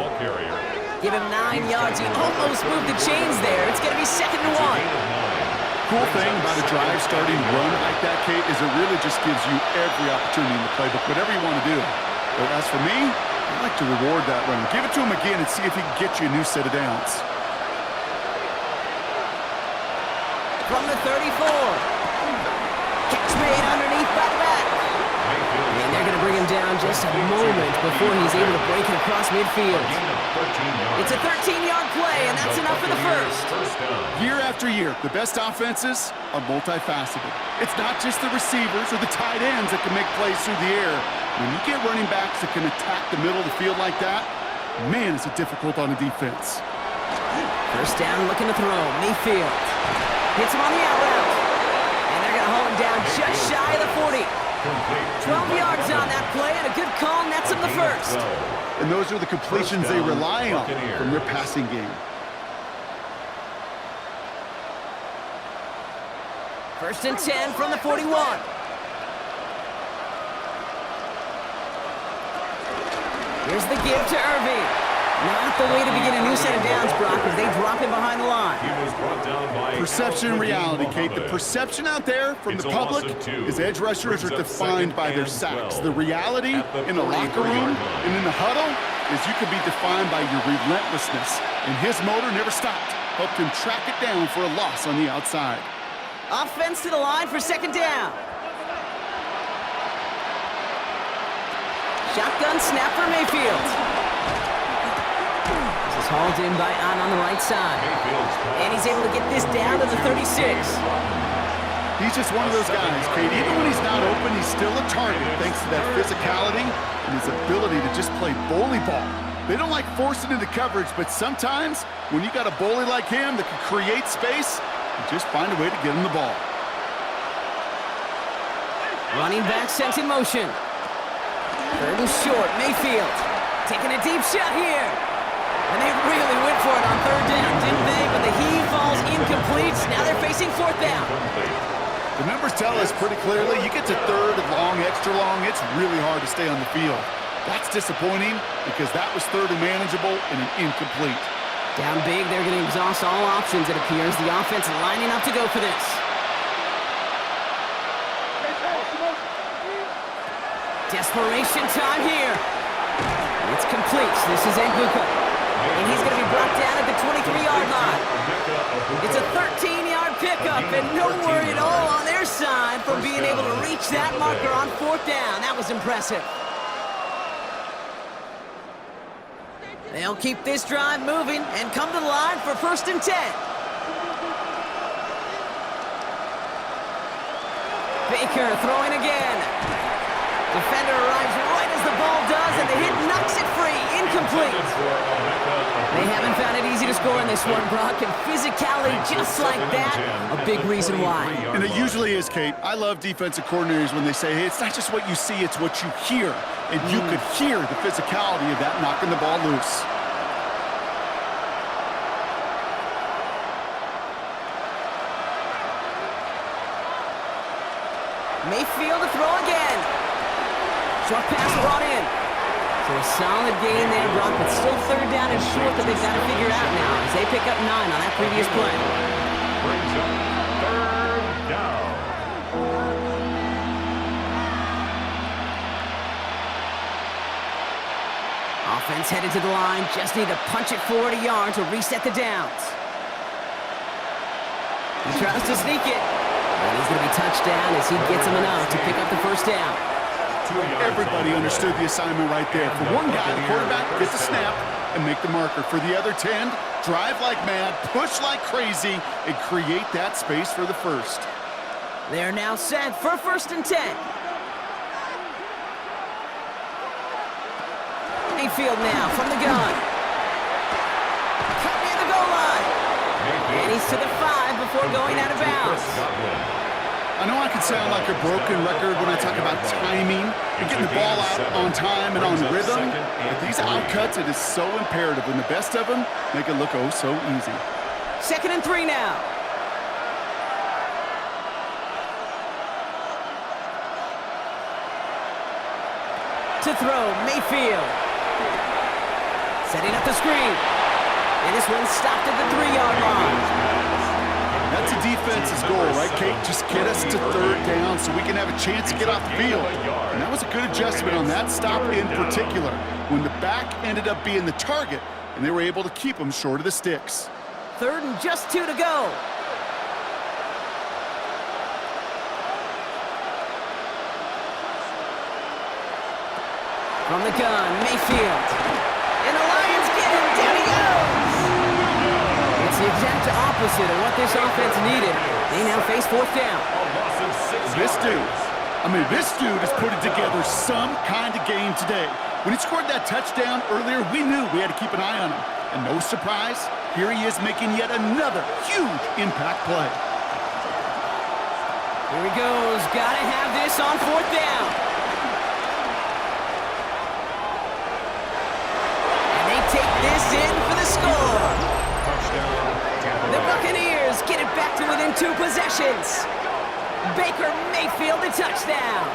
Give him 9 yards. He almost moved the chains there. It's going to be 2nd and 1. Cool thing about a drive starting run like that, Kate, is it really just gives you every opportunity in the playbook, whatever you want to do. But as for me, I like to reward that run. Give it to him again and see if he can get you a new set of downs. From the 34. Catch made underneath by the back. And they're going to bring him down just a moment before he's able to break it across midfield. It's a 13-yard play, and that's enough for the first. Year after year, the best offenses are multifaceted. It's not just the receivers or the tight ends that can make plays through the air. When you get running backs that can attack the middle of the field like that, man, is it difficult on a defense. First down, looking to throw. Mayfield hits him on the out route. And they're going to hold him down just shy of the 40. 12 yards on that play, and a good call nets him the first. And those are the completions they rely on from their passing game. First and 10 from the 41. Here's the give to Irving. Not the way to begin a new set of downs, Brock, as they drop him behind the line. Perception and reality, Kate. The perception out there from the public is edge rushers are defined by their sacks. The reality in the locker room and in the huddle is you can be defined by your relentlessness. And his motor never stopped. Helped him track it down for a loss on the outside. Offense to the line for 2nd down. Shotgun snap for Mayfield. This is hauled in by on the right side. And he's able to get this down to the 36. He's just one of those guys, Kate. Even when he's not open, he's still a target thanks to that physicality and his ability to just play bully ball. They don't like forcing into coverage, but sometimes when you got a bully like him that can create space, you just find a way to get him the ball. Running back sent in motion. 3rd and short, Mayfield taking a deep shot here. And they really went for it on 3rd down, didn't they? But the heave falls incomplete. Now they're facing 4th down. The numbers tell us pretty clearly, you get to 3rd and long, extra long, it's really hard to stay on the field. That's disappointing because that was 3rd and manageable and an incomplete. Down big, they're going to exhaust all options, it appears. The offense lining up to go for this. Desperation time here. It's complete. This is Nguka. And he's going to be brought down at the 23-yard line. It's a 13-yard pickup, and no worry at all on their side from being able to reach that marker on 4th down. That was impressive. They'll keep this drive moving and come to the line for 1st and 10. Baker throwing again. Defender arrives right as the ball does, and the hit knocks it free. Incomplete. They haven't found it easy to score in this one, Brock, and physicality just like that, a big reason why. And it usually is, Kate. I love defensive coordinators when they say, hey, it's not just what you see, it's what you hear. And you could hear the physicality of that knocking the ball loose. Mayfield to throw again. Short pass brought in. So a solid gain there, Brock, but still third down and short that they've got to figure out now as they pick up 9 on that previous play. Brings up third down. Offense headed to the line, just need to punch it forward a yard to reset the downs. He tries to sneak it, and he's going to be touched down as he gets him enough to pick up the first down. Everybody understood the assignment right there. For one guy, the quarterback, get the snap and make the marker. For the other 10, drive like mad, push like crazy, and create that space for the first. They're now set for 1st and 10. Mayfield now from the gun. Cut near the goal line. And he's to the 5 before going out of bounds. I know I can sound like a broken record when I talk about timing and getting the ball out on time and on rhythm, but these outcuts, it is so imperative, and the best of them make it look oh so easy. 2nd and 3 now. To throw, Mayfield. Setting up the screen. And this one stopped at the 3-yard line. That's a defense's goal, right, Kate? Just get us to third down so we can have a chance to get off the field. And that was a good adjustment on that stop in particular, when the back ended up being the target, and they were able to keep him short of the sticks. 3rd and just 2 to go. From the gun, Mayfield. And the Lions get him. Down he goes. It's the exact opposite of what this offense needed. They now face 4th down. This dude has put it together some kind of game today. When he scored that touchdown earlier, we knew we had to keep an eye on him. And no surprise, here he is making yet another huge impact play. Here he goes. Gotta have this on 4th down. And they take this in for the score. The Buccaneers get it back to within 2 possessions. Baker Mayfield a touchdown.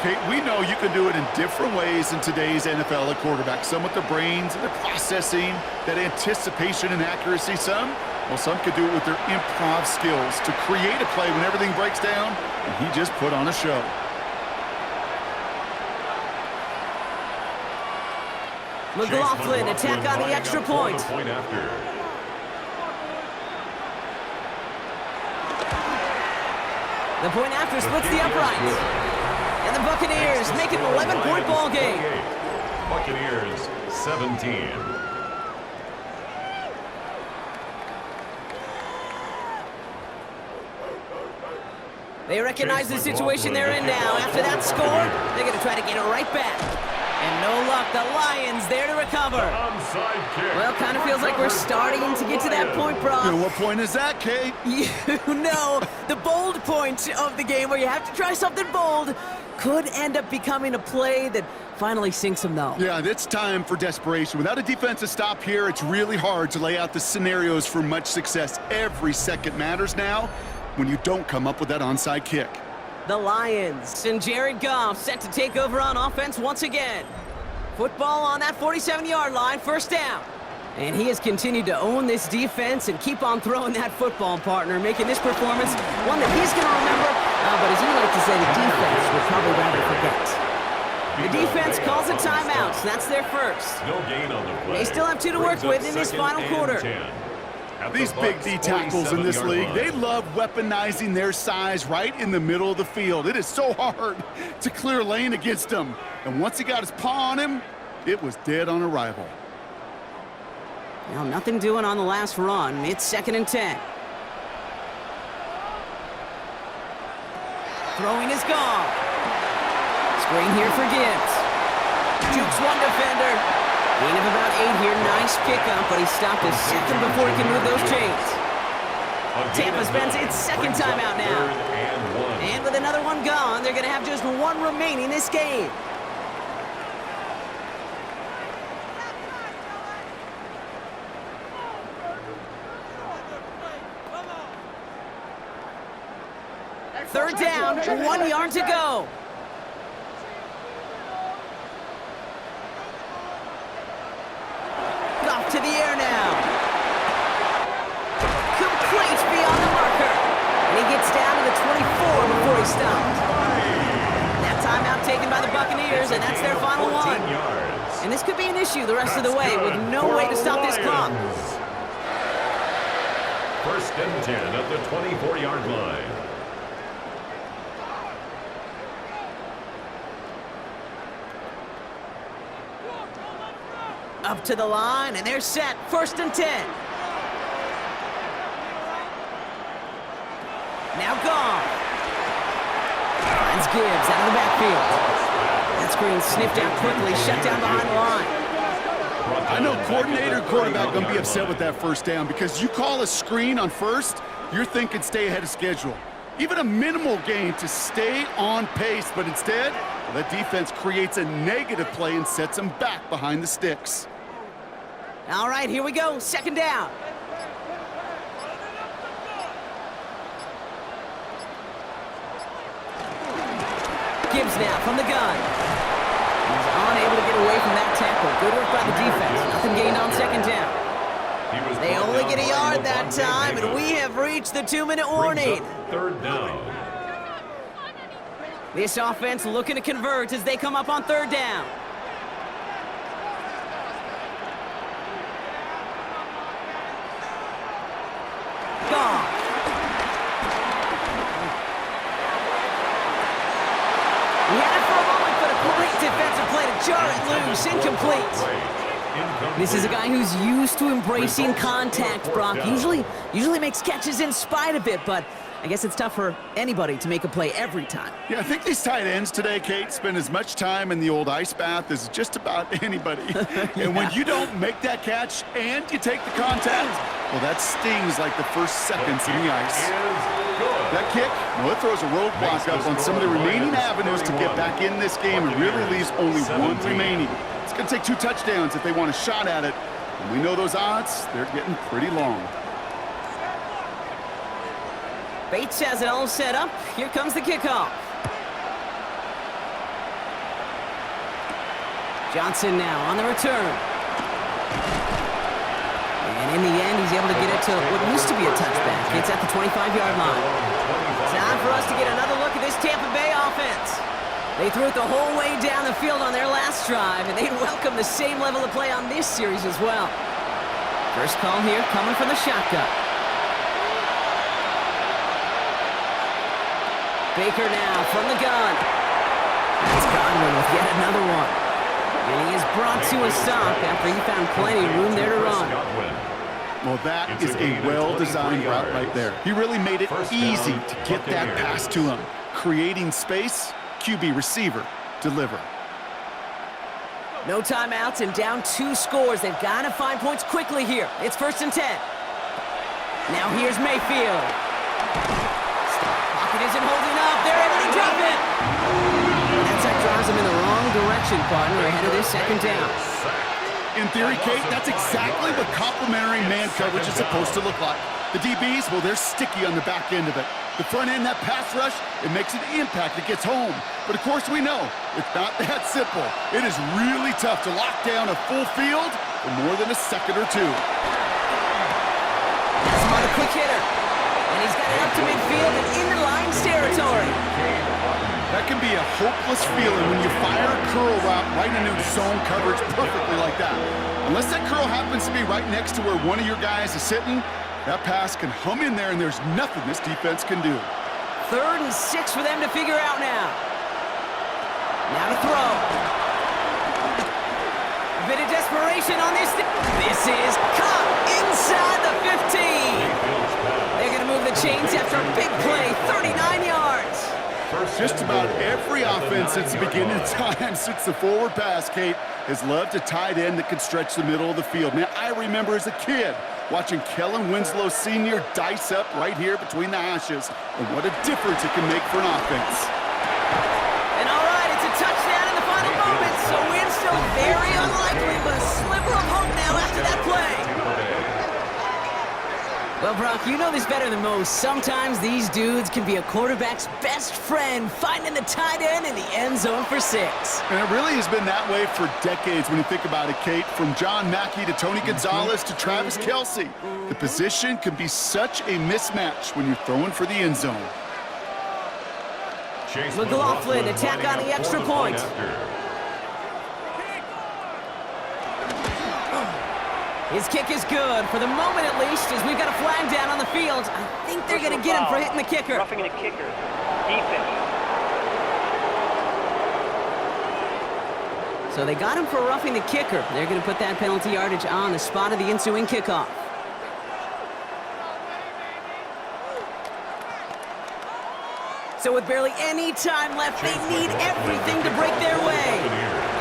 Kate, we know you can do it in different ways in today's NFL at quarterback. Some with the brains, the processing, that anticipation and accuracy. Some could do it with their improv skills to create a play when everything breaks down, and he just put on a show. McLaughlin attack on the extra point. The point after splits the uprights. And the Buccaneers make it an 11-point ball game. Buccaneers 17. They recognize the situation they're in now. After that score, they're going to try to get it right back. And no luck, the Lions there to recover. Well, kind of feels like we're starting to get to that point, Brock. And what point is that, Kate? You know, the bold point of the game where you have to try something bold could end up becoming a play that finally sinks them, though. Yeah, it's time for desperation. Without a defensive stop here, it's really hard to lay out the scenarios for much success. Every second matters now when you don't come up with that onside kick. The Lions and Jared Goff set to take over on offense once again. Football on that 47-yard line, 1st down. And he has continued to own this defense and keep on throwing that football, partner, making this performance one that he's going to remember, but as you like to say, the defense would probably rather forget. The defense calls a timeout, so that's their first. No gain on the play. They still have 2 to work with in this final quarter. These big D tackles in this league, they love weaponizing their size right in the middle of the field. It is so hard to clear lane against them. And once he got his paw on him, it was dead on arrival. Now, nothing doing on the last run. It's 2nd and 10. Throwing is gone. Screen here for Gibbs. Jukes one defender. Gain of about 8 here. Nice pickup, but he stopped a second before he can move those chains. Tampa spends its 2nd timeout now. And with another one gone, they're going to have just 1 remaining this game. third down, 1 yard to go. Off to the air now. Complete beyond the marker. And he gets down to the 24 before he stopped. That timeout taken by the Buccaneers, and that's their final one. And this could be an issue the rest of the way with no way to stop this clock. First and 10 at the 24-yard line. Up to the line, and they're set. First and 10. Now gone. Finds Gibbs out of the backfield. That screen sniffed out quickly, shut down behind the line. I know coordinator and quarterback going to be upset with that first down because you call a screen on first, you're thinking stay ahead of schedule. Even a minimal gain to stay on pace, but instead, the defense creates a negative play and sets them back behind the sticks. All right, here we go. Second down. Gibbs now from the gun. He's unable to get away from that tackle. Good work by the defense. Nothing gained on second down. They only get a yard that time, and we have reached the 2-minute warning. Third down. This offense looking to convert as they come up on third down. Gone. We had it for a moment, but a great defensive play to jar it loose. Incomplete. This is a guy who's used to embracing contact, Brock. Usually makes catches in spite of it, but I guess it's tough for anybody to make a play every time. Yeah, I think these tight ends today, Kate, spend as much time in the old ice bath as just about anybody. And when you don't make that catch and you take the contact, well, that stings like the first seconds in the ice. That kick, well, it throws a roadblock up on some of the remaining avenues to get back in this game and really leaves only one remaining. It's going to take 2 touchdowns if they want a shot at it. And we know those odds, they're getting pretty long. Bates has it all set up. Here comes the kickoff. Johnson now on the return. And in the end, he's able to get it to what used to be a touchback. It's at the 25-yard line. Time for us to get another look at this Tampa Bay offense. They threw it the whole way down the field on their last drive, and they'd welcome the same level of play on this series as well. First call here coming from the shotgun. Baker now from the gun. That's Godwin with yet another one. And he is brought to a stop after he found plenty of room there to run. Well, that is a well-designed route right there. He really made it easy to get that pass to him. Creating space, QB receiver, deliver. No timeouts and down 2 scores. They've got to find points quickly here. It's first and 10. Now here's Mayfield. Pocket isn't holding up. They're able to drop it. That sack drives him in the wrong direction, partner, ahead of this second down. In theory, Kate, that's exactly what complementary man coverage is supposed to look like. The DBs, well, they're sticky on the back end of it. The front end, that pass rush, it makes an impact. It gets home. But, of course, we know it's not that simple. It is really tough to lock down a full field for more than a second or 2. That's about a quick hitter. And he's got it up to midfield and into Lions territory. That can be a hopeless feeling when you fire a curl route right into zone coverage perfectly like that. Unless that curl happens to be right next to where one of your guys is sitting, that pass can hum in there, and there's nothing this defense can do. 3rd and 6 for them to figure out now. Now to throw. A bit of desperation on this. This is caught inside the 15. They're going to move the chains after a big play, 39 yards. Just about every offense since the beginning of time, since the forward pass, Kate, has loved a tight end that can stretch the middle of the field. Man, I remember as a kid watching Kellen Winslow Sr. dice up right here between the hashes, and what a difference it can make for an offense. And all right, it's a touchdown in the final moments, so win still very unlikely, but a sliver of hope now after that play. Well, Brock, you know this better than most. Sometimes these dudes can be a quarterback's best friend, finding the tight end in the end zone for 6. And it really has been that way for decades when you think about it, Kate. From John Mackey to Tony Gonzalez to Travis Kelce. The position can be such a mismatch when you're throwing for the end zone. McLaughlin attack on the extra point. His kick is good, for the moment at least, as we've got a flag down on the field. I think they're going to get him for hitting the kicker. Roughing the kicker. Defense. So they got him for roughing the kicker. They're going to put that penalty yardage on the spot of the ensuing kickoff. So with barely any time left, they need everything to break their way.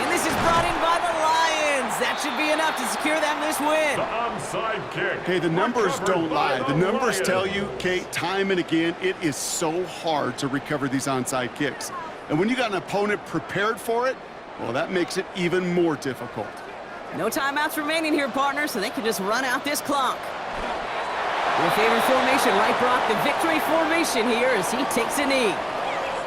And this is brought in by the Lions. That should be enough to secure them this win. The onside kick. Okay, the numbers don't lie. The numbers tell you, Kate, time and again, it is so hard to recover these onside kicks. And when you got an opponent prepared for it, well, that makes it even more difficult. No timeouts remaining here, partner, so they can just run out this clock. Your favorite formation, right, Brock? The victory formation here as he takes a knee.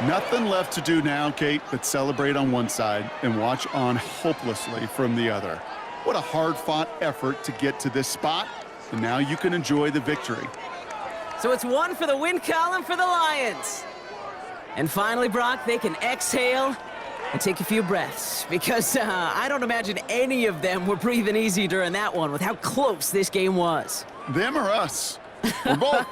Nothing left to do now, Kate, but celebrate on one side and watch on hopelessly from the other. What a hard-fought effort to get to this spot, and now you can enjoy the victory. So it's 1 for the win column for the Lions. And finally, Brock, they can exhale and take a few breaths, because I don't imagine any of them were breathing easy during that one with how close this game was. Them or us? We're both.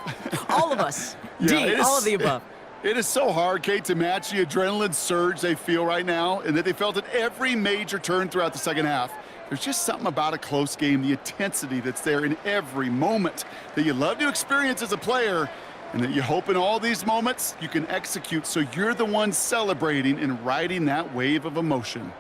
All of us. Yeah, all of the above. It is so hard, Kate, to match the adrenaline surge they feel right now and that they felt at every major turn throughout the second half. There's just something about a close game, the intensity that's there in every moment that you love to experience as a player, and that you hope in all these moments you can execute so you're the one celebrating and riding that wave of emotion.